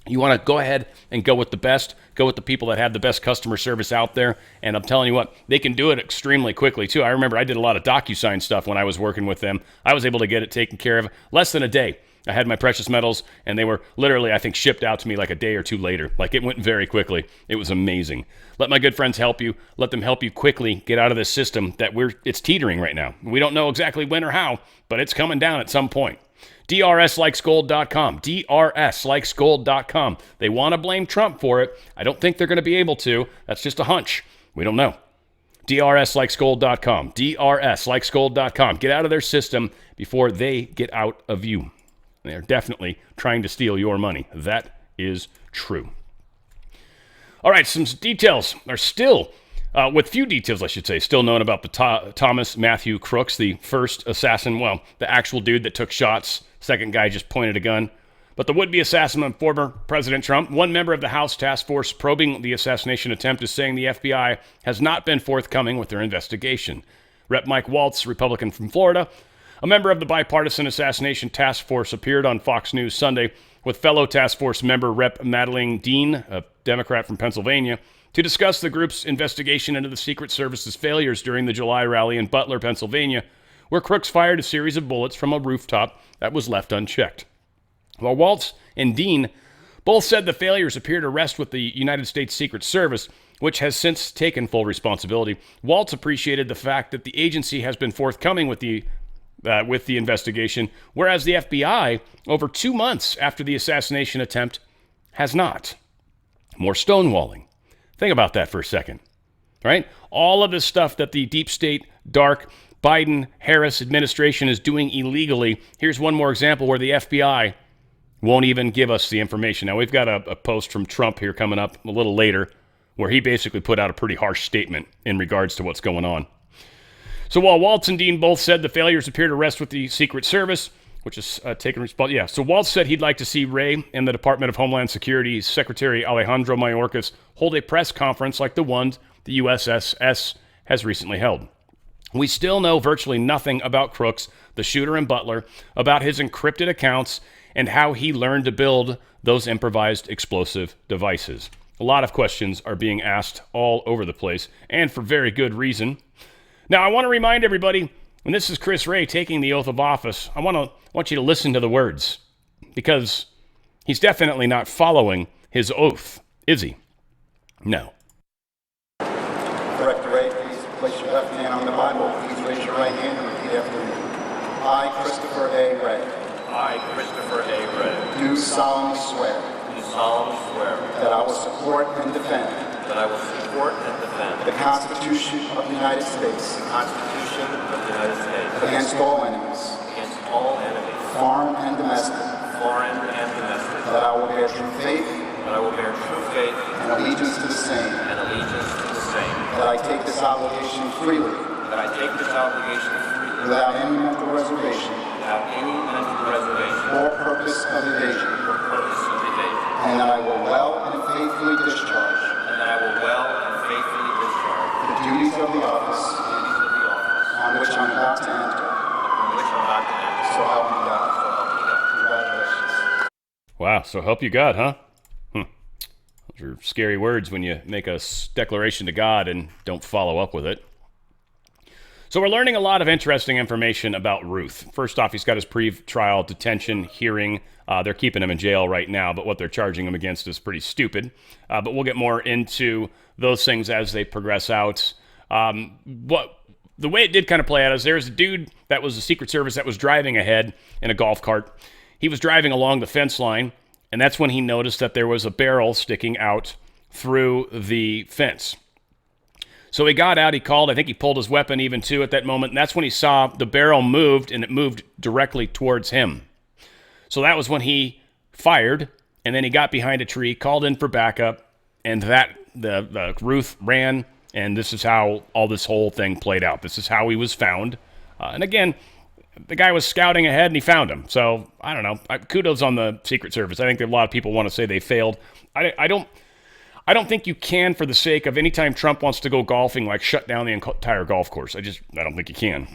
You want to go ahead and go with the best. Go with the people that have the best customer service out there. And I'm telling you what, they can do it extremely quickly, too. I remember I did a lot of DocuSign stuff when I was working with them. I was able to get it taken care of less than a day. I had my precious metals, and they were literally, I think, shipped out to me like a day or two later. Like, it went very quickly. It was amazing. Let my good friends help you. Let them help you quickly get out of this system that it's teetering right now. We don't know exactly when or how, but it's coming down at some point. drslikesgold.com, drslikesgold.com. They want to blame Trump for it. I don't think they're going to be able to. That's just a hunch. We don't know. drslikesgold.com, drslikesgold.com. Get out of their system before they get out of you. They're definitely trying to steal your money. That is true. All right, some details are still, with few details, I should say, still known about the Thomas Matthew Crooks, the first assassin, well, the actual dude that took shots. Second guy just pointed a gun. But the would-be assassin of former President Trump, one member of the House task force probing the assassination attempt, is saying the FBI has not been forthcoming with their investigation. Rep. Mike Waltz, Republican from Florida, a member of the bipartisan assassination task force, appeared on Fox News Sunday with fellow task force member Rep. Madeleine Dean, a Democrat from Pennsylvania, to discuss the group's investigation into the Secret Service's failures during the July rally in Butler, Pennsylvania, where Crooks fired a series of bullets from a rooftop that was left unchecked. While Waltz and Dean both said the failures appear to rest with the United States Secret Service, which has since taken full responsibility, Waltz appreciated the fact that the agency has been forthcoming with the investigation, whereas the FBI, over 2 months after the assassination attempt, has not. More stonewalling. Think about that for a second, right? All of this stuff that the deep state, dark, Biden-Harris administration is doing illegally. Here's one more example where the FBI won't even give us the information. Now, we've got a post from Trump here coming up a little later where he basically put out a pretty harsh statement in regards to what's going on. So while Waltz and Dean both said the failures appear to rest with the Secret Service, which is taking responsibility. Yeah, so Waltz said he'd like to see Wray and the Department of Homeland Security Secretary Alejandro Mayorkas hold a press conference like the one the USSS has recently held. We still know virtually nothing about Crooks, the shooter in Butler, about his encrypted accounts, and how he learned to build those improvised explosive devices. A lot of questions are being asked all over the place, and for very good reason. Now, I want to remind everybody, when this is Chris Wray taking the oath of office, I want you to listen to the words, because he's definitely not following his oath, is he? No. Director Wray, please place your left hand on the Bible. Please raise your right hand and repeat after me. I, Christopher A. Wray. I, Christopher A. Wray. Do solemnly swear. Do solemnly swear. That I will support and defend. That I will support and defend. The Constitution of the United States. The Constitution of the United States. Against all enemies. Against all enemies. Foreign and domestic. Foreign and domestic. That I will bear true faith. That I will bear true faith. And allegiance to the same. And allegiance to the same. That I take this obligation freely. That I take this obligation freely. Without any mental reservation. Without any mental reservation. Or purpose of evasion. Or purpose of evasion. And that I will well and faithfully discharge. And that I will well and faithfully discharge. The duties of the office. On which I'm about to enter. On which I'm about to enter. So help me God. So help me God. Congratulations. Wow, so help you God, huh? Those are scary words when you make a declaration to God and don't follow up with it. So we're learning a lot of interesting information about Ruth. First off, he's got his pre-trial detention hearing. They're keeping him in jail right now, but what they're charging him against is pretty stupid. But we'll get more into those things as they progress out. The way it did kind of play out is there's a dude that was the Secret Service that was driving ahead in a golf cart. He was driving along the fence line, and that's when he noticed that there was a barrel sticking out through the fence. So he got out, he called, I think he pulled his weapon even too at that moment, and that's when he saw the barrel moved, and it moved directly towards him. So that was when he fired, and then he got behind a tree, called in for backup, and the Ruth ran, and this is how all this whole thing played out. This is how he was found. And again, the guy was scouting ahead, and he found him. So, I don't know. Kudos on the Secret Service. I think that a lot of people want to say they failed. I don't think you can, for the sake of anytime Trump wants to go golfing, like shut down the entire golf course. I don't think you can.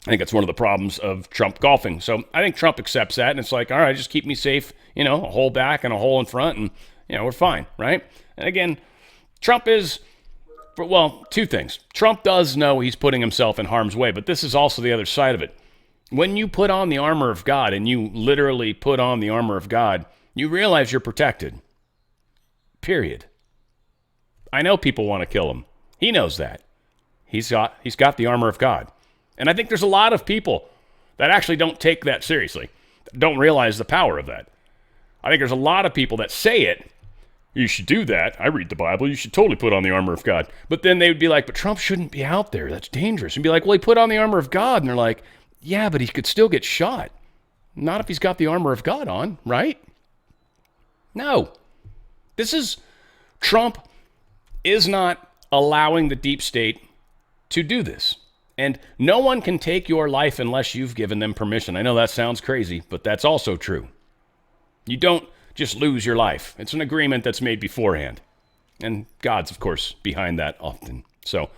I think that's one of the problems of Trump golfing. So I think Trump accepts that, and it's like, all right, just keep me safe, a hole back and a hole in front, and, we're fine, right? And again, Trump is, well, two things. Trump does know he's putting himself in harm's way, but this is also the other side of it. When you put on the armor of God, and you literally put on the armor of God, you realize you're protected. Period. I know people want to kill him. He knows that. He's got the armor of God. And I think there's a lot of people that actually don't take that seriously, don't realize the power of that. I think there's a lot of people that say it. You should do that. I read the Bible. You should totally put on the armor of God. But then they would be like, but Trump shouldn't be out there. That's dangerous. And be like, well, he put on the armor of God. And they're like, yeah, but he could still get shot. Not if he's got the armor of God on, right? No. Trump is not allowing the deep state to do this. And no one can take your life unless you've given them permission. I know that sounds crazy, but that's also true. You don't just lose your life. It's an agreement that's made beforehand. And God's, of course, behind that often. So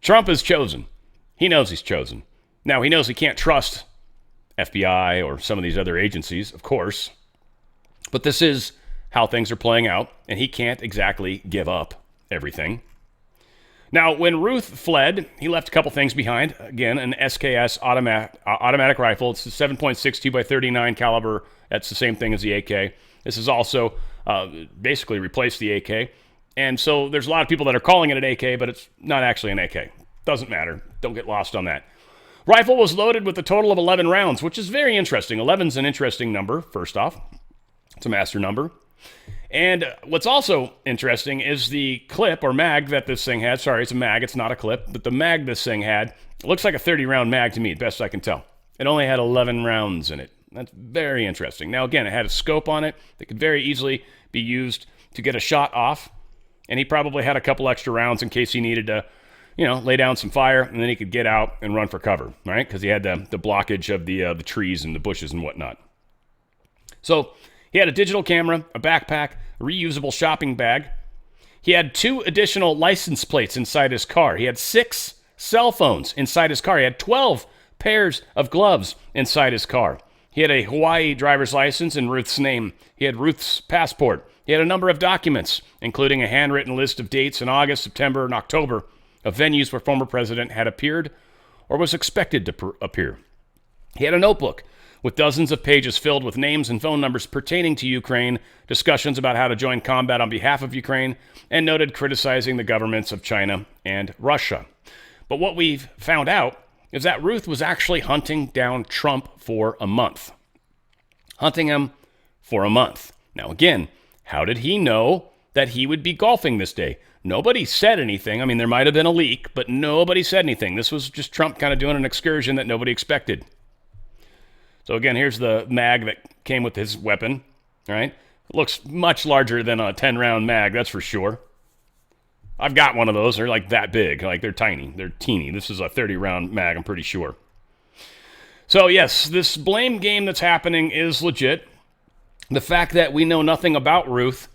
Trump is chosen. He knows he's chosen. Now, he knows he can't trust FBI or some of these other agencies, of course. But this is how things are playing out, and he can't exactly give up everything. Now, when Ruth fled, he left a couple things behind. Again, an SKS automatic rifle. It's a 7.62 by 39 caliber. That's the same thing as the AK. This is also basically replaced the AK. And so there's a lot of people that are calling it an AK, but it's not actually an AK. Doesn't matter. Don't get lost on that. Rifle was loaded with a total of 11 rounds, which is very interesting. 11's an interesting number, first off. It's a master number. And what's also interesting is the clip or mag that this thing had. Sorry, it's a mag. It's not a clip. But the mag this thing had, it looks like a 30-round mag to me, best I can tell. It only had 11 rounds in it. That's very interesting. Now, again, it had a scope on it that could very easily be used to get a shot off. And he probably had a couple extra rounds in case he needed to, lay down some fire, and then he could get out and run for cover, right? Because he had the blockage of the trees and the bushes and whatnot. So he had a digital camera, a backpack, a reusable shopping bag. He had 2 additional license plates inside his car. He had 6 cell phones inside his car. He had 12 pairs of gloves inside his car. He had a Hawaii driver's license in Ruth's name. He had Ruth's passport. He had a number of documents, including a handwritten list of dates in August, September, and October of venues where former president had appeared or was expected to appear. He had a notebook with dozens of pages filled with names and phone numbers pertaining to Ukraine, discussions about how to join combat on behalf of Ukraine, and noted criticizing the governments of China and Russia. But what we've found out is that Ruth was actually hunting down Trump for a month. Hunting him for a month. Now, again, how did he know that he would be golfing this day? Nobody said anything. I mean, there might have been a leak, but nobody said anything. This was just Trump kind of doing an excursion that nobody expected. So again, here's the mag that came with his weapon, right? It looks much larger than a 10-round mag, that's for sure. I've got one of those. They're like that big. Like they're tiny. They're teeny. This is a 30-round mag, I'm pretty sure. So yes, this blame game that's happening is legit. The fact that we know nothing about Ruth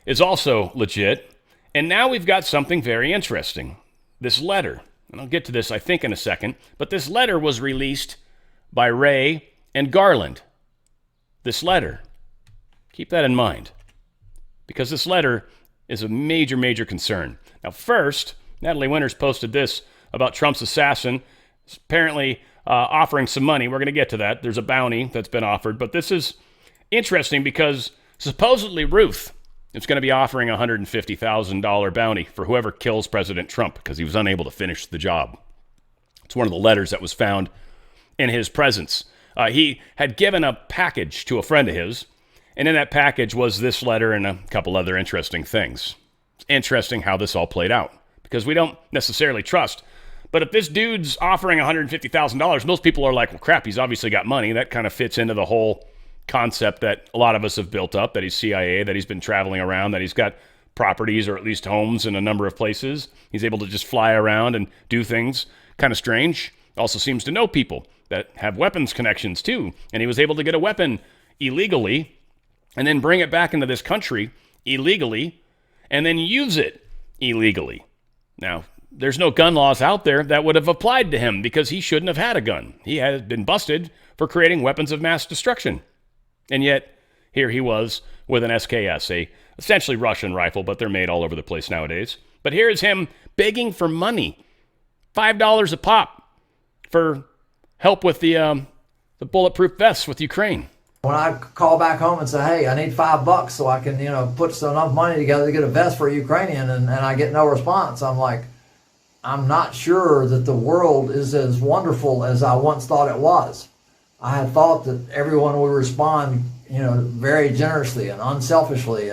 is also legit. And now we've got something very interesting. This letter. And I'll get to this, I think, in a second. But this letter was released by Ray and Garland. This letter. Keep that in mind. Because this letter is a major, major concern. Now, first, Natalie Winters posted this about Trump's assassin apparently offering some money. We're going to get to that. There's a bounty that's been offered. But this is interesting because supposedly Ruth is going to be offering a $150,000 bounty for whoever kills President Trump because he was unable to finish the job. It's one of the letters that was found in his presence. He had given a package to a friend of his, and in that package was this letter and a couple other interesting things. It's interesting how this all played out because we don't necessarily trust. But if this dude's offering $150,000, most people are like, well, crap, he's obviously got money. That kind of fits into the whole concept that a lot of us have built up, that he's CIA, that he's been traveling around, that he's got properties or at least homes in a number of places. He's able to just fly around and do things. Kind of strange. Also seems to know people that have weapons connections too. And he was able to get a weapon illegally and then bring it back into this country illegally and then use it illegally. Now, there's no gun laws out there that would have applied to him because he shouldn't have had a gun. He had been busted for creating weapons of mass destruction. And yet, here he was with an SKS, a essentially Russian rifle, but they're made all over the place nowadays. But here's him begging for money, $5 a pop, for help with the bulletproof vests with Ukraine. When I call back home and say, hey, I need $5 so I can, put enough money together to get a vest for a Ukrainian, and I get no response, I'm like, I'm not sure that the world is as wonderful as I once thought it was. I had thought that everyone would respond, very generously and unselfishly,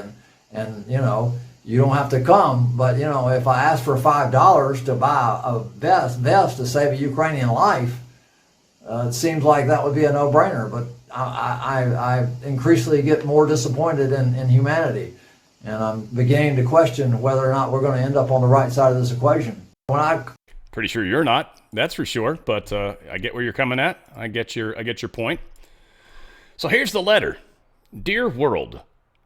and you don't have to come, but if I ask for $5 to buy a vest to save a Ukrainian life, it seems like that would be a no-brainer. But I increasingly get more disappointed in humanity, and I'm beginning to question whether or not we're going to end up on the right side of this equation. Pretty sure you're not, that's for sure. But I get where you're coming at. I get your point. So here's the letter. Dear World.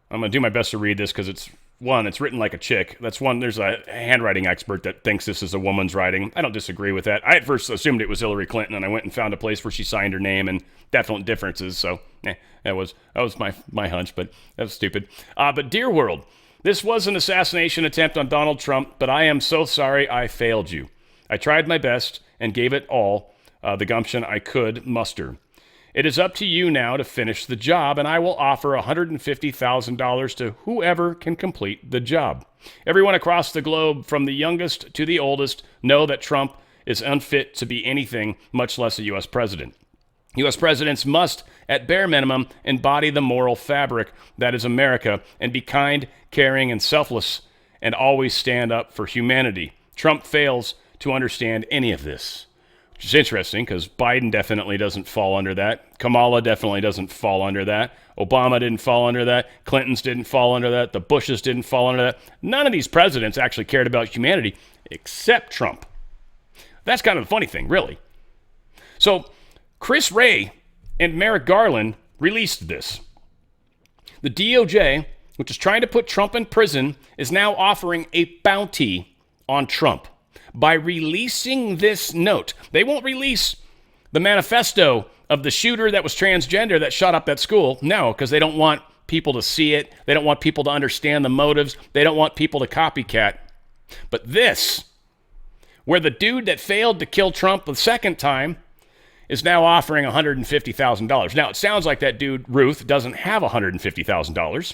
I'm going to do my best to read this because it's written like a chick. That's one. There's a handwriting expert that thinks this is a woman's writing. I don't disagree with that. I at first assumed it was Hillary Clinton, and I went and found a place where she signed her name and definite differences. So that was my hunch, but that was stupid. But Dear World, this was an assassination attempt on Donald Trump, but I am so sorry I failed you. I tried my best and gave it all the gumption I could muster. It is up to you now to finish the job, and I will offer $150,000 to whoever can complete the job. Everyone across the globe, from the youngest to the oldest, know that Trump is unfit to be anything, much less a U.S. president. U.S. presidents must, at bare minimum, embody the moral fabric that is America and be kind, caring, and selfless, and always stand up for humanity. Trump fails to understand any of this. Which is interesting because Biden definitely doesn't fall under that. Kamala definitely doesn't fall under that. Obama didn't fall under that. Clintons didn't fall under that. The Bushes didn't fall under that. None of these presidents actually cared about humanity except Trump. That's kind of the funny thing, really. So Chris Wray and Merrick Garland released this. The DOJ, which is trying to put Trump in prison, is now offering a bounty on Trump by releasing this note. They won't release the manifesto of the shooter that was transgender that shot up that school. No, because they don't want people to see it. They don't want people to understand the motives. They don't want people to copycat. But this, where the dude that failed to kill Trump the second time is now offering $150,000. Now, it sounds like that dude, Ruth, doesn't have $150,000.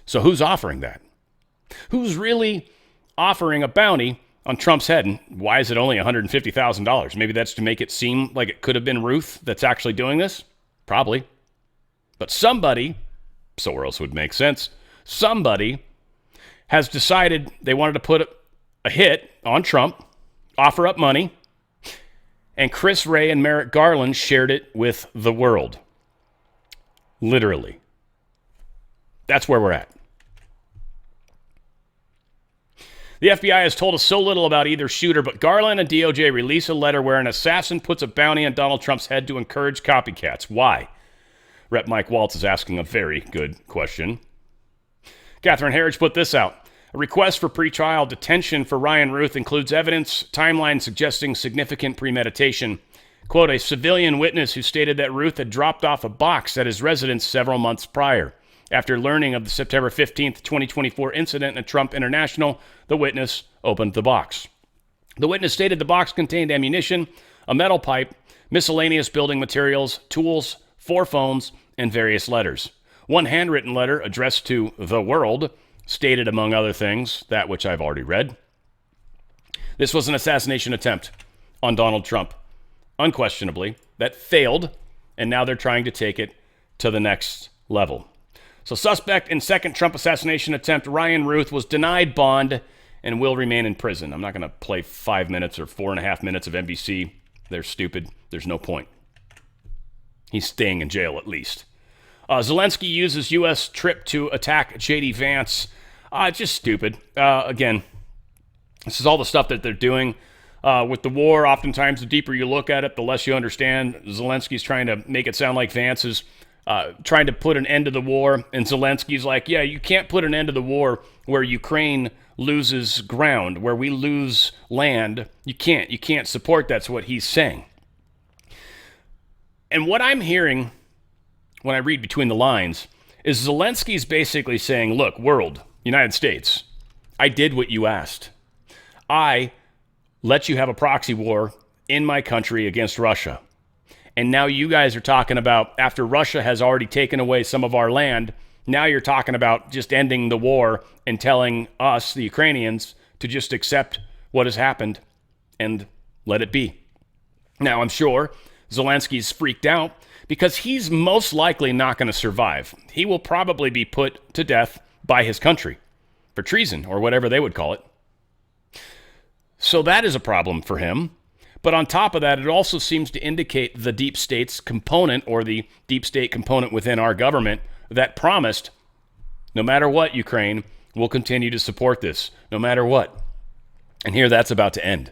So who's offering that? Who's really offering a bounty on Trump's head? And why is it only $150,000? Maybe that's to make it seem like it could have been Ruth that's actually doing this? Probably. But somebody, so else would make sense, somebody has decided they wanted to put a hit on Trump, offer up money, and Chris Wray and Merrick Garland shared it with the world. Literally. That's where we're at. The FBI has told us so little about either shooter, but Garland and DOJ release a letter where an assassin puts a bounty on Donald Trump's head to encourage copycats. Why? Rep. Mike Waltz is asking a very good question. Catherine Herridge put this out. A request for pretrial detention for Ryan Ruth includes evidence, timeline suggesting significant premeditation. Quote, a civilian witness who stated that Ruth had dropped off a box at his residence several months prior. After learning of the September 15th, 2024 incident at Trump International, the witness opened the box. The witness stated the box contained ammunition, a metal pipe, miscellaneous building materials, tools, 4 phones, and various letters. One handwritten letter addressed to the world stated, among other things, that which I've already read. This was an assassination attempt on Donald Trump, unquestionably, that failed, and now they're trying to take it to the next level. So suspect in second Trump assassination attempt, Ryan Ruth, was denied bond and will remain in prison. I'm not going to play 5 minutes or 4.5 minutes of NBC. They're stupid. There's no point. He's staying in jail at least. Zelensky uses U.S. trip to attack J.D. Vance. It's just stupid. Again, this is all the stuff that they're doing. With the war, oftentimes the deeper you look at it, the less you understand. Zelensky's trying to make it sound like Vance is trying to put an end to the war. And Zelensky's like, yeah, you can't put an end to the war where Ukraine loses ground, where we lose land. You can't support that's what he's saying. And what I'm hearing when I read between the lines is Zelensky's basically saying, look, world, United States, I did what you asked. I let you have a proxy war in my country against Russia. And now you guys are talking about, after Russia has already taken away some of our land, now you're talking about just ending the war and telling us, the Ukrainians, to just accept what has happened and let it be. Now, I'm sure Zelensky's freaked out because he's most likely not going to survive. He will probably be put to death by his country for treason or whatever they would call it. So that is a problem for him. But on top of that, it also seems to indicate the deep state's component or the deep state component within our government that promised, no matter what, Ukraine, we'll continue to support this, no matter what. And here that's about to end.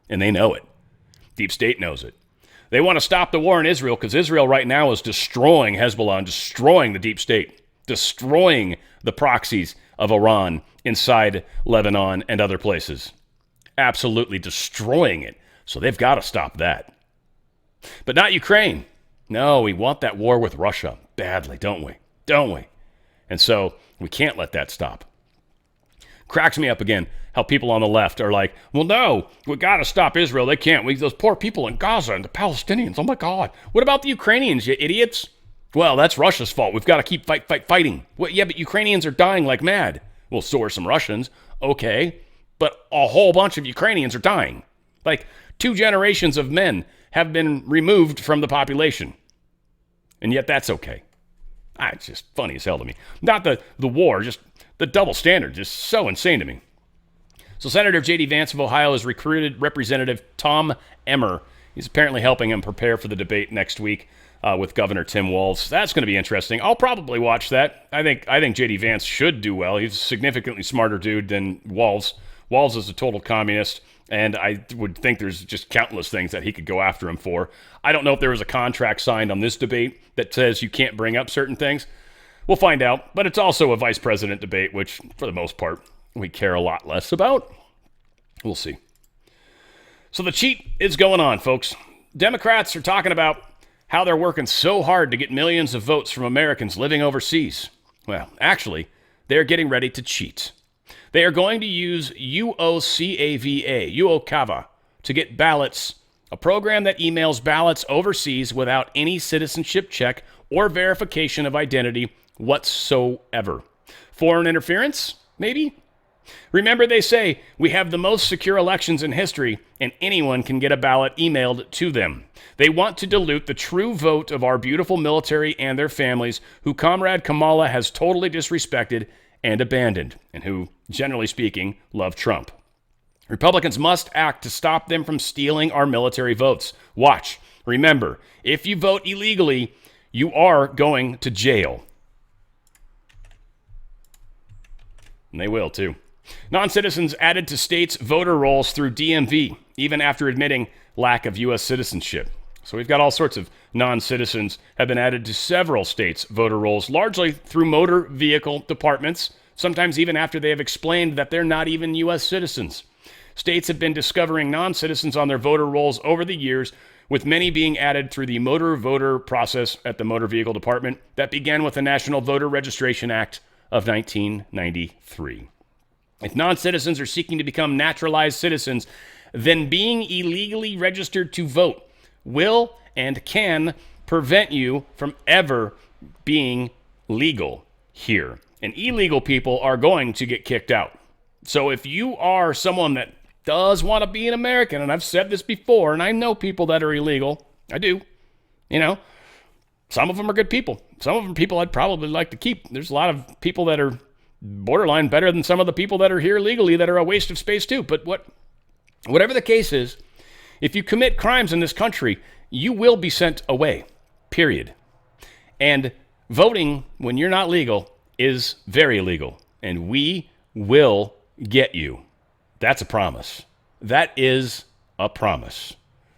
And they know it. Deep state knows it. They want to stop the war in Israel because Israel right now is destroying Hezbollah and destroying the deep state, destroying the proxies of Iran inside Lebanon and other places. Absolutely destroying it. So they've got to stop that. But not Ukraine. No, we want that war with Russia badly, don't we? Don't we? And so we can't let that stop. Cracks me up again how people on the left are like, well, no, we got to stop Israel. They can't. Those poor people in Gaza and the Palestinians. Oh, my God. What about the Ukrainians, you idiots? Well, that's Russia's fault. We've got to keep fighting. Well, yeah, but Ukrainians are dying like mad. Well, so are some Russians. Okay. But a whole bunch of Ukrainians are dying. Like 2 generations of men have been removed from the population. And yet that's okay. It's just funny as hell to me. Not the war, just the double standard. Just so insane to me. So Senator J.D. Vance of Ohio has recruited Representative Tom Emmer. He's apparently helping him prepare for the debate next week with Governor Tim Walz. That's going to be interesting. I'll probably watch that. I think J.D. Vance should do well. He's a significantly smarter dude than Walz. Walz is a total communist. And I would think there's just countless things that he could go after him for. I don't know if there was a contract signed on this debate that says you can't bring up certain things. We'll find out. But it's also a vice president debate, which, for the most part, we care a lot less about. We'll see. So the cheat is going on, folks. Democrats are talking about how they're working so hard to get millions of votes from Americans living overseas. Well, actually, they're getting ready to cheat. They are going to use UOCAVA, to get ballots, a program that emails ballots overseas without any citizenship check or verification of identity whatsoever. Foreign interference? Maybe? Remember, they say we have the most secure elections in history, and anyone can get a ballot emailed to them. They want to dilute the true vote of our beautiful military and their families, who Comrade Kamala has totally disrespected and abandoned, and who, generally speaking, love Trump. Republicans must act to stop them from stealing our military votes. Watch. Remember, if you vote illegally, you are going to jail. And they will, too. Non-citizens added to states' voter rolls through DMV, even after admitting lack of U.S. citizenship. So we've got all sorts of non-citizens have been added to several states' voter rolls, largely through motor vehicle departments, sometimes even after they have explained that they're not even U.S. citizens. States have been discovering non-citizens on their voter rolls over the years, with many being added through the motor voter process at the Motor Vehicle Department that began with the National Voter Registration Act of 1993. If non-citizens are seeking to become naturalized citizens, then being illegally registered to vote will and can prevent you from ever being legal here. And illegal people are going to get kicked out. So if you are someone that does want to be an American, and I've said this before, and I know people that are illegal, I do, some of them are good people. Some of them are people I'd probably like to keep. There's a lot of people that are borderline better than some of the people that are here legally that are a waste of space too. But whatever the case is, if you commit crimes in this country, you will be sent away, period. And voting when you're not legal is very illegal, and we will get you. That's a promise. That is a promise.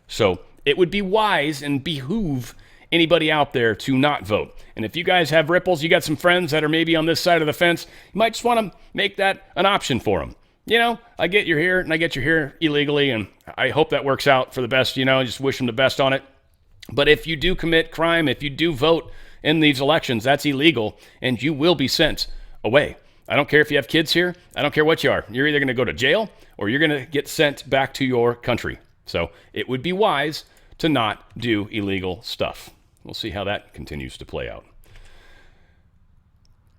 So it would be wise and behoove anybody out there to not vote. And if you guys have ripples, you got some friends that are maybe on this side of the fence, you might just want to make that an option for them. You know, I get you're here and I get you're here illegally, and I hope that works out for the best. You know, just wish them the best on it. But if you do commit crime, if you do vote in these elections, that's illegal, and you will be sent away. I don't care if you have kids here. I don't care what you are. You're either going to go to jail or you're going to get sent back to your country. So it would be wise to not do illegal stuff. We'll see how that continues to play out.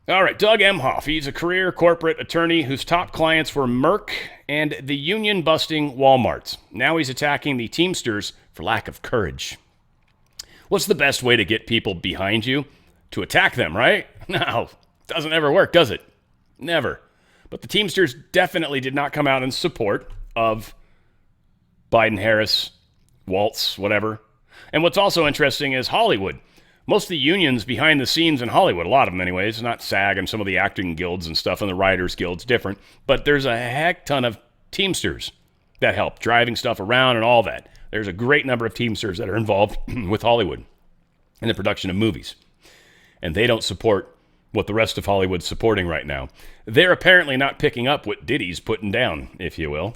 All right, Doug Emhoff. He's a career corporate attorney whose top clients were Merck and the union-busting Walmarts. Now he's attacking the Teamsters for lack of courage. What's the best way to get people behind you? To attack them, right? No, doesn't ever work, does it? Never. But the Teamsters definitely did not come out in support of Biden, Harris, Waltz, whatever. And what's also interesting is Hollywood. Most of the unions behind the scenes in Hollywood, a lot of them anyways, not SAG and some of the acting guilds and stuff and the writers guilds, different. But there's a heck ton of Teamsters that help, driving stuff around and all that. There's a great number of Teamsters that are involved with Hollywood in the production of movies. And they don't support what the rest of Hollywood's supporting right now. They're apparently not picking up what Diddy's putting down, if you will.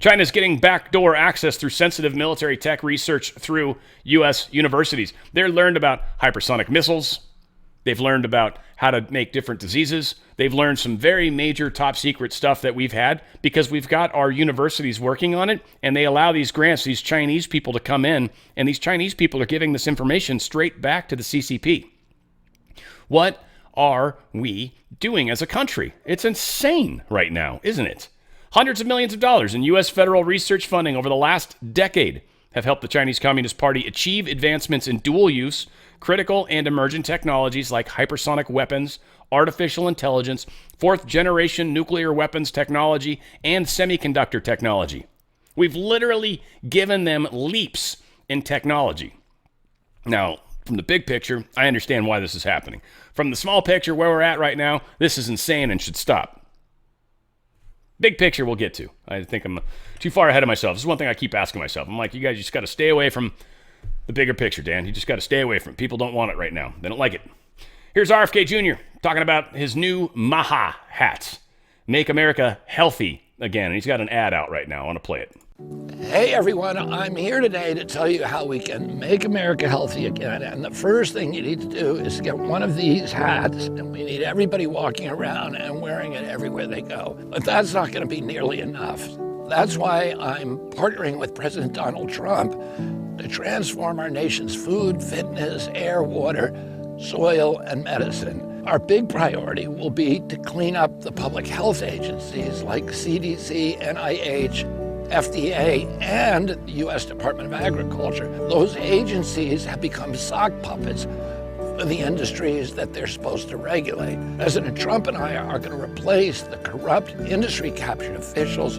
China's getting backdoor access through sensitive military tech research through U.S. universities. They've learned about hypersonic missiles. They've learned about how to make different diseases. They've learned some very major top secret stuff that we've had because we've got our universities working on it, and they allow these grants, these Chinese people to come in, and these Chinese people are giving this information straight back to the CCP. What are we doing as a country? It's insane right now, isn't it? Hundreds of millions of dollars in U.S. federal research funding over the last decade have helped the Chinese Communist Party achieve advancements in dual-use, critical and emergent technologies like hypersonic weapons, artificial intelligence, fourth-generation nuclear weapons technology, and semiconductor technology. We've literally given them leaps in technology. Now, from the big picture, I understand why this is happening. From the small picture where we're at right now, this is insane and should stop. Big picture we'll get to. I think I'm too far ahead of myself. This is one thing I keep asking myself. I'm like, you guys just got to stay away from the bigger picture, Dan. You just got to stay away from it. People don't want it right now. They don't like it. Here's RFK Jr. talking about his new Maha hat. Make America healthy again. And he's got an ad out right now. I want to play it. Hey everyone, I'm here today to tell you how we can make America healthy again. And the first thing you need to do is get one of these hats, and we need everybody walking around and wearing it everywhere they go. But that's not going to be nearly enough. That's why I'm partnering with President Donald Trump to transform our nation's food, fitness, air, water, soil, and medicine. Our big priority will be to clean up the public health agencies like CDC, NIH, FDA, and the U.S. Department of Agriculture. Those agencies have become sock puppets for the industries that they're supposed to regulate. President Trump and I are going to replace the corrupt industry-captured officials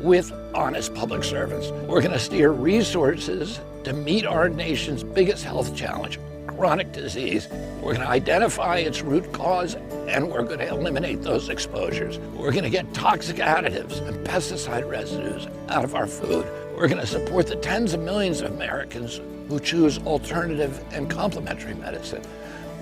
with honest public servants. We're going to steer resources to meet our nation's biggest health challenge, chronic disease. We're going to identify its root cause, and we're going to eliminate those exposures. We're going to get toxic additives and pesticide residues out of our food. We're going to support the tens of millions of Americans who choose alternative and complementary medicine.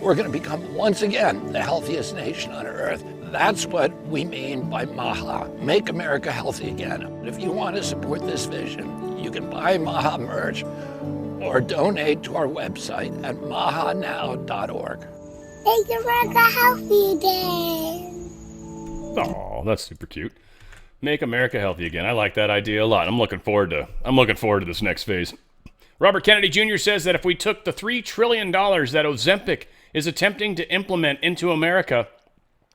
We're going to become, once again, the healthiest nation on earth. That's what we mean by MAHA, Make America Healthy Again. If you want to support this vision, you can buy MAHA merch or donate to our website at mahanow.org. Make America healthy again. Oh, that's super cute. Make America healthy again. I like that idea a lot. I'm looking forward to this next phase. Robert Kennedy Jr. says that if we took the $3 trillion that Ozempic is attempting to implement into America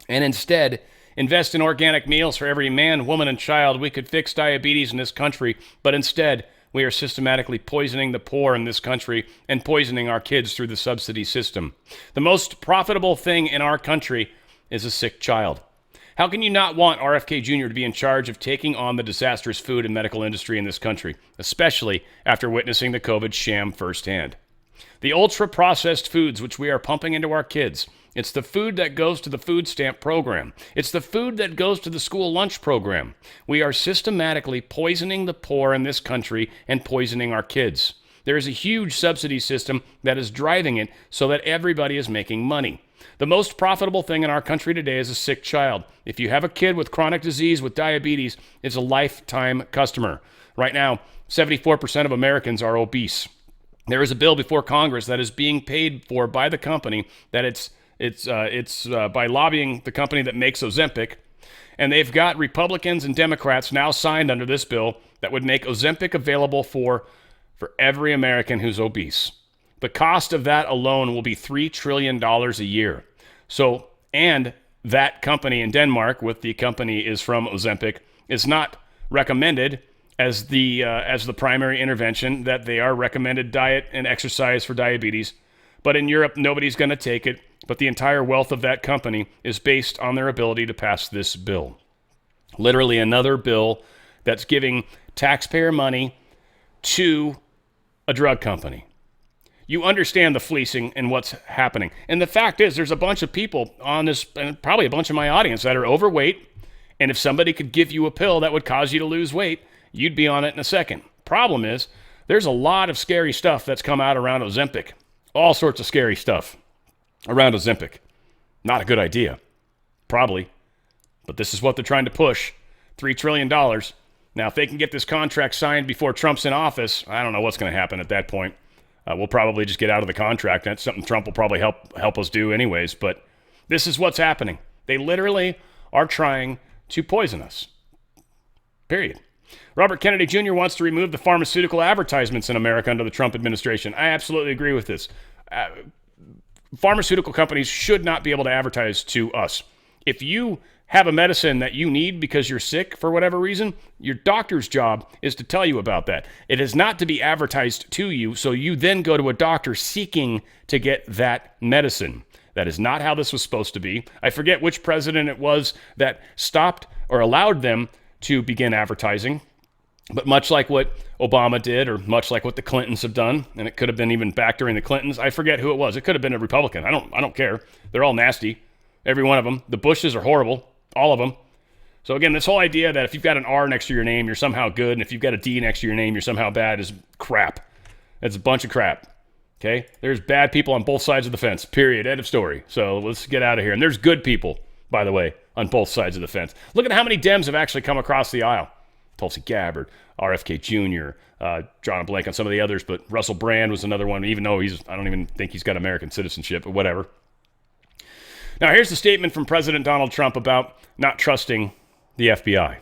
and instead invest in organic meals for every man, woman, and child, we could fix diabetes in this country. But instead, we are systematically poisoning the poor in this country and poisoning our kids through the subsidy system. The most profitable thing in our country is a sick child. How can you not want RFK Jr. to be in charge of taking on the disastrous food and medical industry in this country, especially after witnessing the COVID sham firsthand? The ultra-processed foods which we are pumping into our kids, it's the food that goes to the food stamp program. It's the food that goes to the school lunch program. We are systematically poisoning the poor in this country and poisoning our kids. There is a huge subsidy system that is driving it so that everybody is making money. The most profitable thing in our country today is a sick child. If you have a kid with chronic disease, with diabetes, it's a lifetime customer. Right now, 74% of Americans are obese. There is a bill before Congress that is being paid for by the company, that it's by lobbying the company that makes Ozempic, and they've got Republicans and Democrats now signed under this bill that would make Ozempic available for every American who's obese. The cost of that alone will be $3 trillion a year. So, and that company in Denmark, with the company is from Ozempic, is not recommended as the primary intervention, that they are recommended diet and exercise for diabetes. But in Europe, nobody's going to take it. But the entire wealth of that company is based on their ability to pass this bill. Literally another bill that's giving taxpayer money to a drug company. You understand the fleecing and what's happening. And the fact is, there's a bunch of people on this, and probably a bunch of my audience, that are overweight. And if somebody could give you a pill that would cause you to lose weight, you'd be on it in a second. Problem is, there's a lot of scary stuff that's come out around Ozempic. All sorts of scary stuff around Ozempic. Not a good idea. Probably. But this is what they're trying to push. $3 trillion. Now, if they can get this contract signed before Trump's in office, I don't know what's going to happen at that point. We'll probably just get out of the contract. That's something Trump will probably help us do anyways. But this is what's happening. They literally are trying to poison us. Period. Robert Kennedy Jr. wants to remove the pharmaceutical advertisements in America under the Trump administration. I absolutely agree with this. Pharmaceutical companies should not be able to advertise to us. If you have a medicine that you need because you're sick for whatever reason, your doctor's job is to tell you about that. It is not to be advertised to you, so you then go to a doctor seeking to get that medicine. That is not how this was supposed to be. I forget which president it was that stopped or allowed them to begin advertising. But much like what Obama did, or much like what the Clintons have done, and it could have been even back during the Clintons, I forget who it was. It could have been a Republican. I don't care. They're all nasty. Every one of them. The Bushes are horrible. All of them. So again, this whole idea that if you've got an R next to your name, you're somehow good, and if you've got a D next to your name, you're somehow bad, is crap. It's a bunch of crap. Okay? There's bad people on both sides of the fence. Period. End of story. So let's get out of here. And there's good people, by the way, on both sides of the fence. Look at how many Dems have actually come across the aisle. Tulsi Gabbard, RFK Jr., drawing a blank on some of the others, but Russell Brand was another one, even though I don't even think he's got American citizenship, but whatever. Now, here's the statement from President Donald Trump about not trusting the FBI.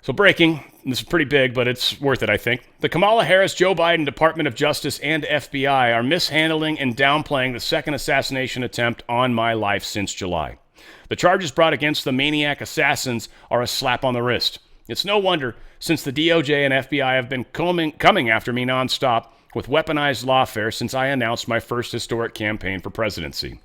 So breaking, this is pretty big, but it's worth it, I think. The Kamala Harris-Joe Biden Department of Justice and FBI are mishandling and downplaying the second assassination attempt on my life since July. The charges brought against the maniac assassins are a slap on the wrist. It's no wonder, since the DOJ and FBI have been coming after me nonstop with weaponized lawfare since I announced my first historic campaign for presidency.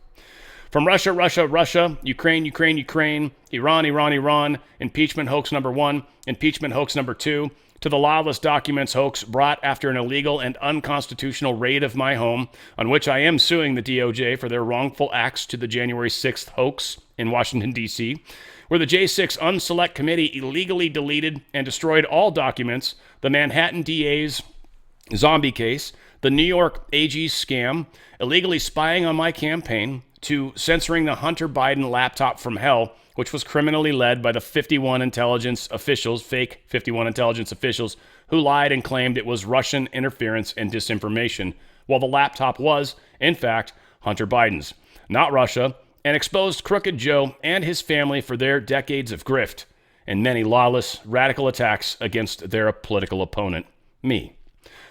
From Russia, Russia, Russia, Ukraine, Ukraine, Ukraine, Iran, Iran, Iran, impeachment hoax number 1, impeachment hoax number 2, to the lawless documents hoax brought after an illegal and unconstitutional raid of my home, on which I am suing the DOJ for their wrongful acts to the January 6th hoax in Washington, D.C., where the J6 Unselect Committee illegally deleted and destroyed all documents, the Manhattan DA's zombie case, the New York AG's scam, illegally spying on my campaign, to censoring the Hunter Biden laptop from hell, which was criminally led by the 51 intelligence officials, fake 51 intelligence officials, who lied and claimed it was Russian interference and disinformation, while the laptop was, in fact, Hunter Biden's, not Russia, and exposed Crooked Joe and his family for their decades of grift and many lawless, radical attacks against their political opponent, me.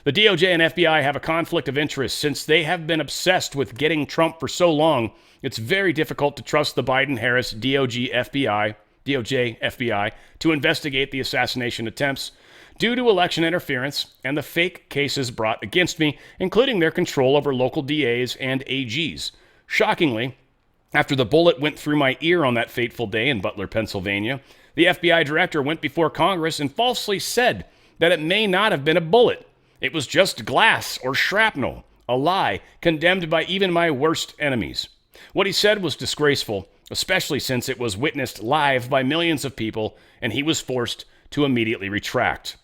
The DOJ and FBI have a conflict of interest since they have been obsessed with getting Trump for so long. It's very difficult to trust the Biden-Harris DOJ FBI to investigate the assassination attempts due to election interference and the fake cases brought against me, including their control over local DAs and AGs. Shockingly, after the bullet went through my ear on that fateful day in Butler, Pennsylvania, the FBI director went before Congress and falsely said that it may not have been a bullet. It was just glass or shrapnel, a lie condemned by even my worst enemies. What he said was disgraceful, especially since it was witnessed live by millions of people, and he was forced to immediately retract.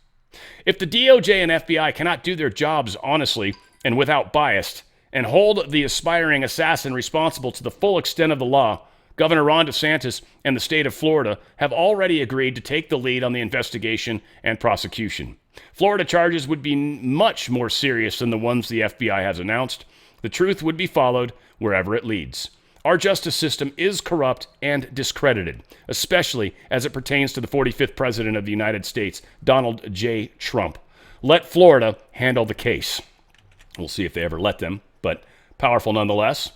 If the DOJ and FBI cannot do their jobs honestly and without bias and hold the aspiring assassin responsible to the full extent of the law, Governor Ron DeSantis and the state of Florida have already agreed to take the lead on the investigation and prosecution. Florida charges would be much more serious than the ones the FBI has announced. The truth would be followed wherever it leads. Our justice system is corrupt and discredited, especially as it pertains to the 45th President of the United States, Donald J. Trump. Let Florida handle the case. We'll see if they ever let them, but powerful nonetheless.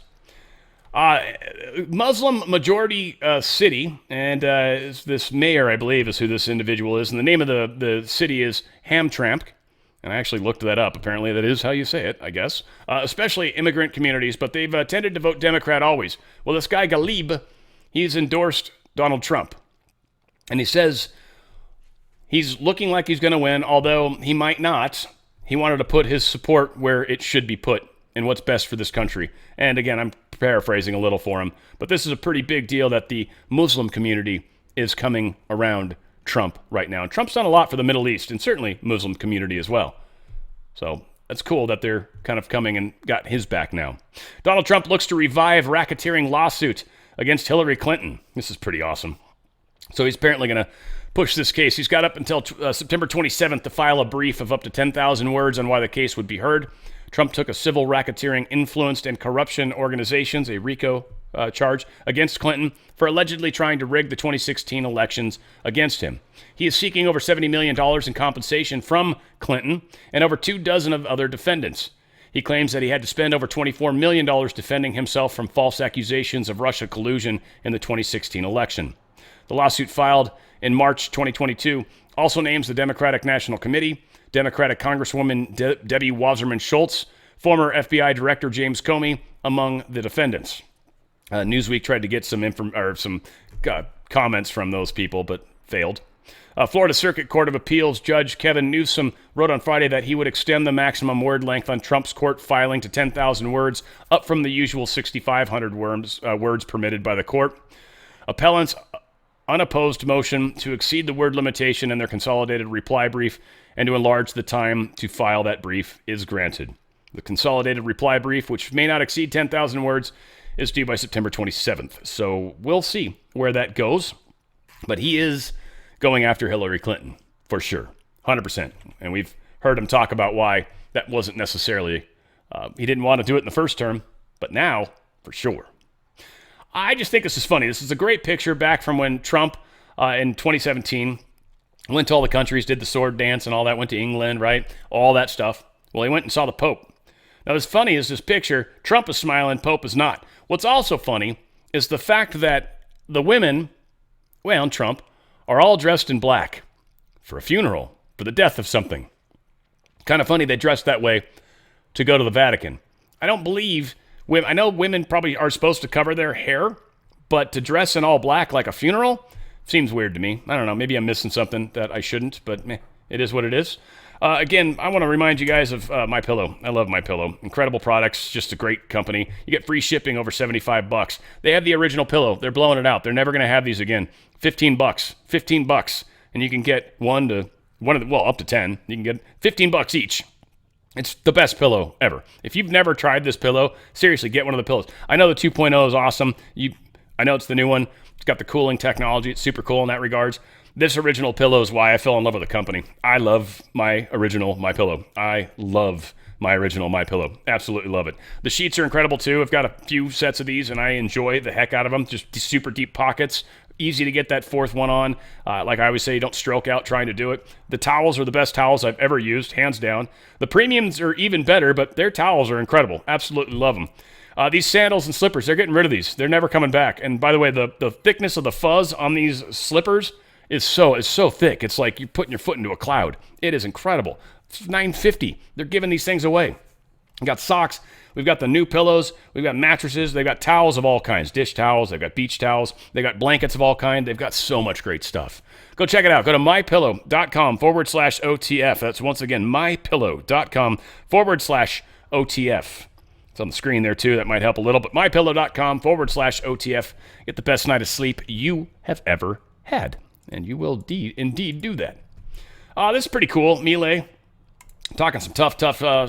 Muslim majority city, and this mayor, I believe, is who this individual is, and the name of the city is Hamtramck, and I actually looked that up. Apparently that is how you say it, I guess, especially immigrant communities, but they've tended to vote Democrat always. Well, this guy Ghalib, he's endorsed Donald Trump, and he says he's looking like he's going to win, although he might not. He wanted to put his support where it should be put and what's best for this country. And again, I'm paraphrasing a little for him, but this is a pretty big deal that the Muslim community is coming around Trump right now. And Trump's done a lot for the Middle East and certainly Muslim community as well. So that's cool that they're kind of coming and got his back now. Donald Trump looks to revive racketeering lawsuit against Hillary Clinton. This is pretty awesome. So he's apparently going to push this case. He's got up until September 27th to file a brief of up to 10,000 words on why the case would be heard. Trump took a civil racketeering influenced and corruption organizations, a RICO charge, against Clinton for allegedly trying to rig the 2016 elections against him. He is seeking over $70 million in compensation from Clinton and over 24 of other defendants. He claims that he had to spend over $24 million defending himself from false accusations of Russia collusion in the 2016 election. The lawsuit filed in March 2022 also names the Democratic National Committee, Democratic Congresswoman Debbie Wasserman Schultz, former FBI Director James Comey, among the defendants. Newsweek tried to get some comments from those people, but failed. Florida Circuit Court of Appeals Judge Kevin Newsom wrote on Friday that he would extend the maximum word length on Trump's court filing to 10,000 words, up from the usual 6,500 words permitted by the court. Appellants' unopposed motion to exceed the word limitation in their consolidated reply brief and to enlarge the time to file that brief is granted. The consolidated reply brief, which may not exceed 10,000 words, is due by September 27th. So we'll see where that goes. But he is going after Hillary Clinton, for sure, 100%. And we've heard him talk about why that wasn't necessarily, he didn't want to do it in the first term, but now, for sure. I just think this is funny. This is a great picture back from when Trump in 2017 went to all the countries, did the sword dance and all that, went to England, right? All that stuff. Well, he went and saw the Pope. Now, what's funny is this picture, Trump is smiling, Pope is not. What's also funny is the fact that the women, well, Trump, are all dressed in black for a funeral, for the death of something. Kind of funny they dressed that way to go to the Vatican. I don't believe women, I know women probably are supposed to cover their hair, but to dress in all black like a funeral seems weird to me. I don't know. Maybe I'm missing something that I shouldn't, but it is what it is. Again, I want to remind you guys of MyPillow. I love MyPillow. Incredible products, just a great company. You get free shipping over $75. They have the original pillow. They're blowing it out. They're never going to have these again. $15, and you can get up to 10. You can get $15 each. It's the best pillow ever. If you've never tried this pillow, seriously, get one of the pillows. I know the 2.0 is awesome. I know it's the new one. It's got the cooling technology. It's super cool in that regards. This original pillow is why I fell in love with the company. I love my original MyPillow. I love my original MyPillow. Absolutely love it. The sheets are incredible too. I've got a few sets of these and I enjoy the heck out of them. Just super deep pockets. Easy to get that fourth one on. Like I always say, don't stroke out trying to do it. The towels are the best towels I've ever used, hands down. The premiums are even better, but their towels are incredible. Absolutely love them. These sandals and slippers, they're getting rid of these. They're never coming back. And by the way, the thickness of the fuzz on these slippers is so thick. It's like you're putting your foot into a cloud. It is incredible. It's $9.50. They're giving these things away. We got socks. We've got the new pillows. We've got mattresses. They've got towels of all kinds. Dish towels. They've got beach towels. They've got blankets of all kinds. They've got so much great stuff. Go check it out. Go to mypillow.com/OTF. That's once again mypillow.com/OTF. It's on the screen there too. That might help a little. But mypillow.com/OTF. Get the best night of sleep you have ever had. And you will indeed do that. This is pretty cool. Milei talking some tough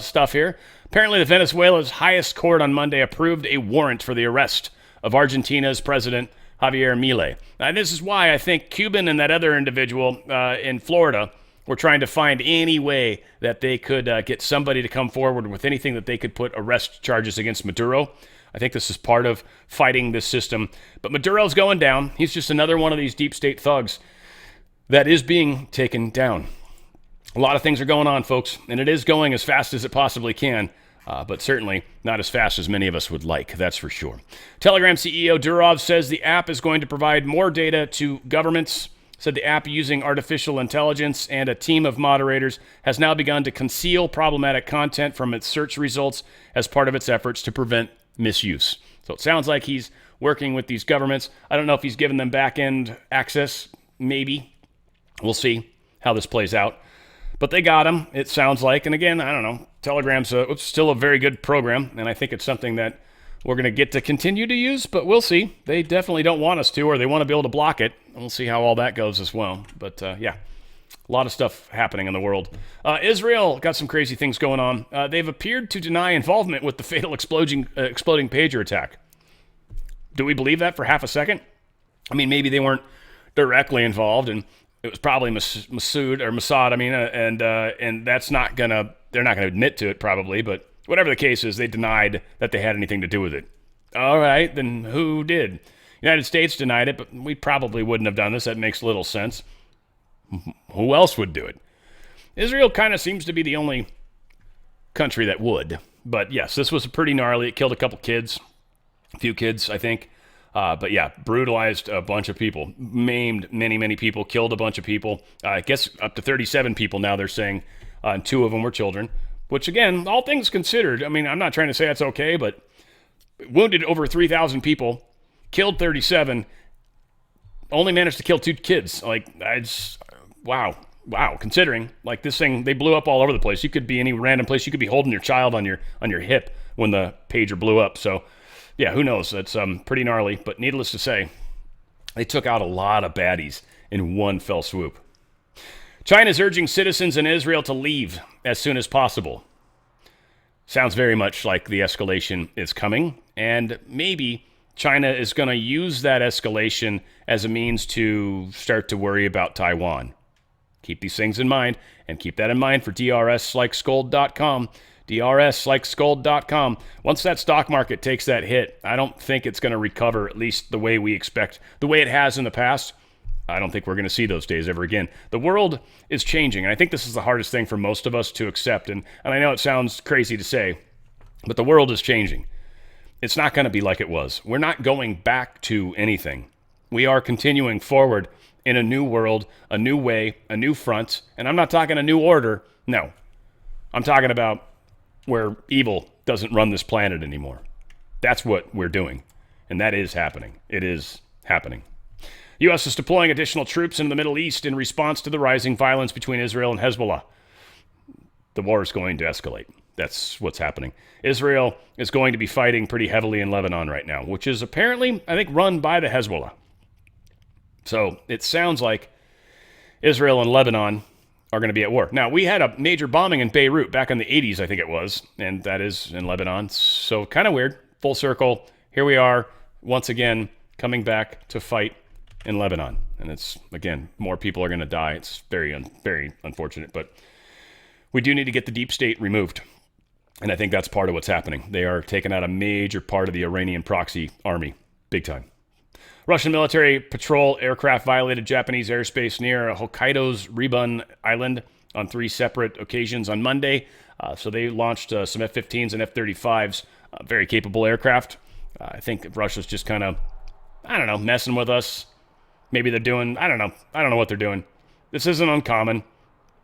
stuff here. Apparently, the Venezuela's highest court on Monday approved a warrant for the arrest of Argentina's president, Javier Milei. Now, this is why I think Cuban and that other individual in Florida were trying to find any way that they could get somebody to come forward with anything that they could put arrest charges against Maduro. I think this is part of fighting this system. But Maduro's going down. He's just another one of these deep state thugs that is being taken down. A lot of things are going on, folks, and it is going as fast as it possibly can, but certainly not as fast as many of us would like, that's for sure. Telegram CEO Durov says the app is going to provide more data to governments. Said the app, using artificial intelligence and a team of moderators, has now begun to conceal problematic content from its search results as part of its efforts to prevent misuse. So it sounds like he's working with these governments. I don't know if he's given them back-end access. Maybe. We'll see how this plays out. But they got him, it sounds like. And again, I don't know. Telegram's still a very good program, and I think it's something that we're going to get to continue to use, but we'll see. They definitely don't want us to, or they want to be able to block it. We'll see how all that goes as well. But yeah, a lot of stuff happening in the world. Israel got some crazy things going on. They've appeared to deny involvement with the fatal exploding pager attack. Do we believe that for half a second? I mean, maybe they weren't directly involved, and it was probably Mossad. I mean, and that's not gonna. They're not gonna admit to it probably, but whatever the case is, they denied that they had anything to do with it. All right, then who did? United States denied it, but we probably wouldn't have done this. That makes little sense. Who else would do it? Israel kind of seems to be the only country that would. But yes, this was pretty gnarly. It killed a couple kids, a few kids, I think. But yeah, brutalized a bunch of people, maimed many people, killed a bunch of people. I guess up to 37 people now, they're saying, and 2 of them were children. Which again, all things considered, I mean, I'm not trying to say that's okay, but wounded over 3,000 people, killed 37, only managed to kill 2 kids. Like, wow. Considering, like, this thing, they blew up all over the place. You could be any random place. You could be holding your child on your hip when the pager blew up. So, yeah, who knows? That's pretty gnarly. But needless to say, they took out a lot of baddies in one fell swoop. China's urging citizens in Israel to leave as soon as possible. Sounds very much like the escalation is coming, and maybe China is going to use that escalation as a means to start to worry about Taiwan. Keep these things in mind, and keep that in mind for DRSlikescold.com. DRSlikescold.com. Once that stock market takes that hit, I don't think it's going to recover, at least the way we expect, the way it has in the past. I don't think we're going to see those days ever again. The world is changing, and I think this is the hardest thing for most of us to accept. And I know it sounds crazy to say, but the world is changing. It's not going to be like it was. We're not going back to anything. We are continuing forward in a new world, a new way, a new front. And I'm not talking a new order. No. I'm talking about where evil doesn't run this planet anymore. That's what we're doing. And that is happening. It is happening. U.S. is deploying additional troops in the Middle East in response to the rising violence between Israel and Hezbollah. The war is going to escalate. That's what's happening. Israel is going to be fighting pretty heavily in Lebanon right now, which is apparently, I think, run by the Hezbollah. So it sounds like Israel and Lebanon are going to be at war. Now, we had a major bombing in Beirut back in the 80s, I think it was, and that is in Lebanon. So kind of weird. Full circle. Here we are, once again, coming back to fight in Lebanon. And it's, again, more people are going to die. It's very unfortunate, but we do need to get the deep state removed. And I think that's part of what's happening. They are taking out a major part of the Iranian proxy army, big time. Russian military patrol aircraft violated Japanese airspace near Hokkaido's Ribun Island on 3 separate occasions on Monday. So they launched some F-15s and F-35s, very capable aircraft. I think Russia's just kind of, messing with us. Maybe they're doing, I don't know what they're doing. This isn't uncommon.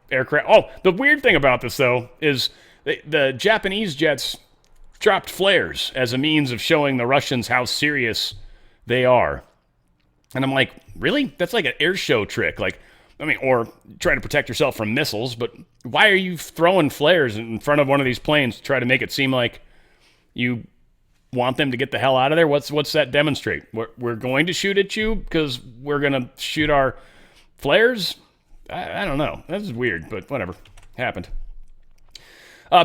Aircraft. Oh, the weird thing about this, though, is the Japanese jets dropped flares as a means of showing the Russians how serious they are. And I'm like, really? That's like an air show trick. Or try to protect yourself from missiles, but why are you throwing flares in front of one of these planes to try to make it seem like you want them to get the hell out of there? What's that demonstrate? We're going to shoot at you because we're going to shoot our flares? I don't know. That's weird, but whatever. Happened.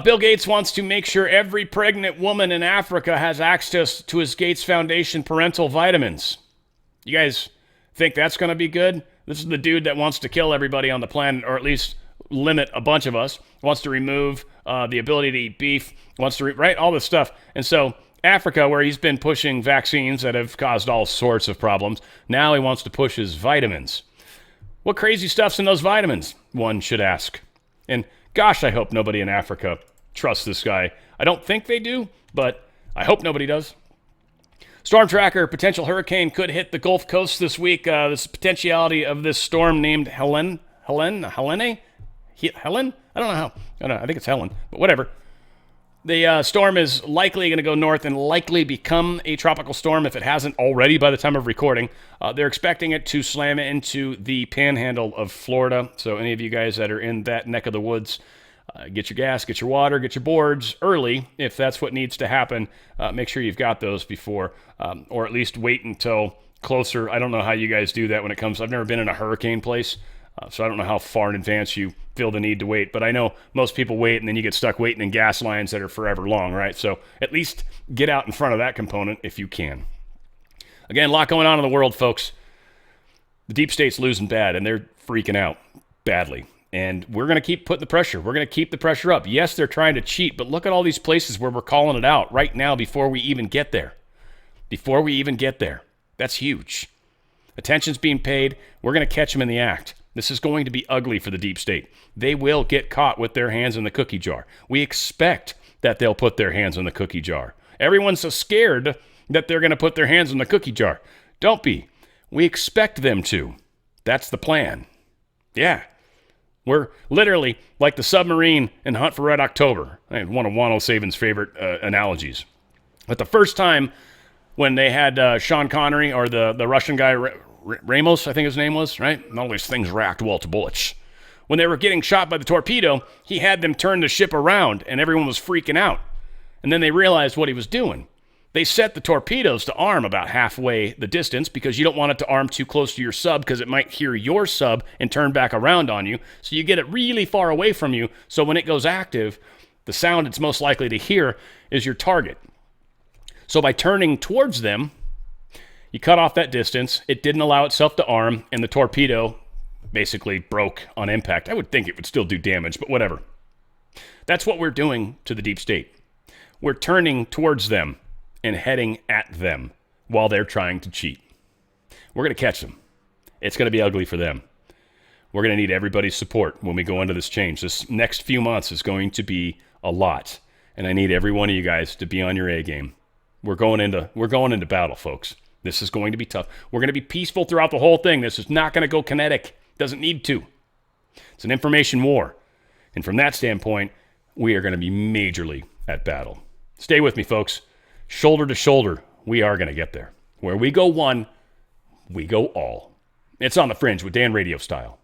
Bill Gates wants to make sure every pregnant woman in Africa has access to his Gates Foundation parental vitamins. You guys think that's going to be good? This is the dude that wants to kill everybody on the planet, or at least limit a bunch of us, wants to remove the ability to eat beef, wants to, right, all this stuff. And so Africa, where he's been pushing vaccines that have caused all sorts of problems, now he wants to push his vitamins. What crazy stuff's in those vitamins, one should ask. And gosh, I hope nobody in Africa trusts this guy. I don't think they do, but I hope nobody does. Storm tracker, potential hurricane could hit the Gulf Coast this week. This potentiality of this storm named Helen? I don't know how. I think it's Helen, but whatever. The storm is likely going to go north and likely become a tropical storm if it hasn't already by the time of recording. They're expecting it to slam into the panhandle of Florida. So any of you guys that are in that neck of the woods, get your gas, get your water, get your boards early if that's what needs to happen. Make sure you've got those before, or at least wait until closer. I don't know how you guys do that when it comes. I've never been in a hurricane place. So I don't know how far in advance you feel the need to wait, but I know most people wait and then you get stuck waiting in gas lines that are forever long, right? So at least get out in front of that component if you can. Again, a lot going on in the world, folks. The deep state's losing bad and they're freaking out badly. And we're going to keep putting the pressure. We're going to keep the pressure up. Yes, they're trying to cheat, but look at all these places where we're calling it out right now before we even get there. Before we even get there. That's huge. Attention's being paid. We're going to catch them in the act. This is going to be ugly for the deep state. They will get caught with their hands in the cookie jar. We expect that they'll put their hands in the cookie jar. Everyone's so scared that they're going to put their hands in the cookie jar. Don't be. We expect them to. That's the plan. Yeah. We're literally like the submarine in Hunt for Red October. One of Wano Saban's favorite analogies. But the first time when they had Sean Connery, or the Russian guy, Ramos, I think his name was, right? And all these things react well to bullets. When they were getting shot by the torpedo, he had them turn the ship around, and everyone was freaking out. And then they realized what he was doing. They set the torpedoes to arm about halfway the distance because you don't want it to arm too close to your sub because it might hear your sub and turn back around on you. So you get it really far away from you, so when it goes active, the sound it's most likely to hear is your target. So by turning towards them, you cut off that distance. It didn't allow itself to arm, and the torpedo basically broke on impact. I would think it would still do damage, but whatever. That's what we're doing to the deep state. We're turning towards them and heading at them while they're trying to cheat. We're going to catch them. It's going to be ugly for them. We're going to need everybody's support when we go into this change. This next few months is going to be a lot, and I need every one of you guys to be on your A game. We're going into battle, folks. This is going to be tough. We're going to be peaceful throughout the whole thing. This is not going to go kinetic. Doesn't need to. It's an information war. And from that standpoint, we are going to be majorly at battle. Stay with me, folks. Shoulder to shoulder, we are going to get there. Where we go one, we go all. It's on the Fringe with Dan Radio Style.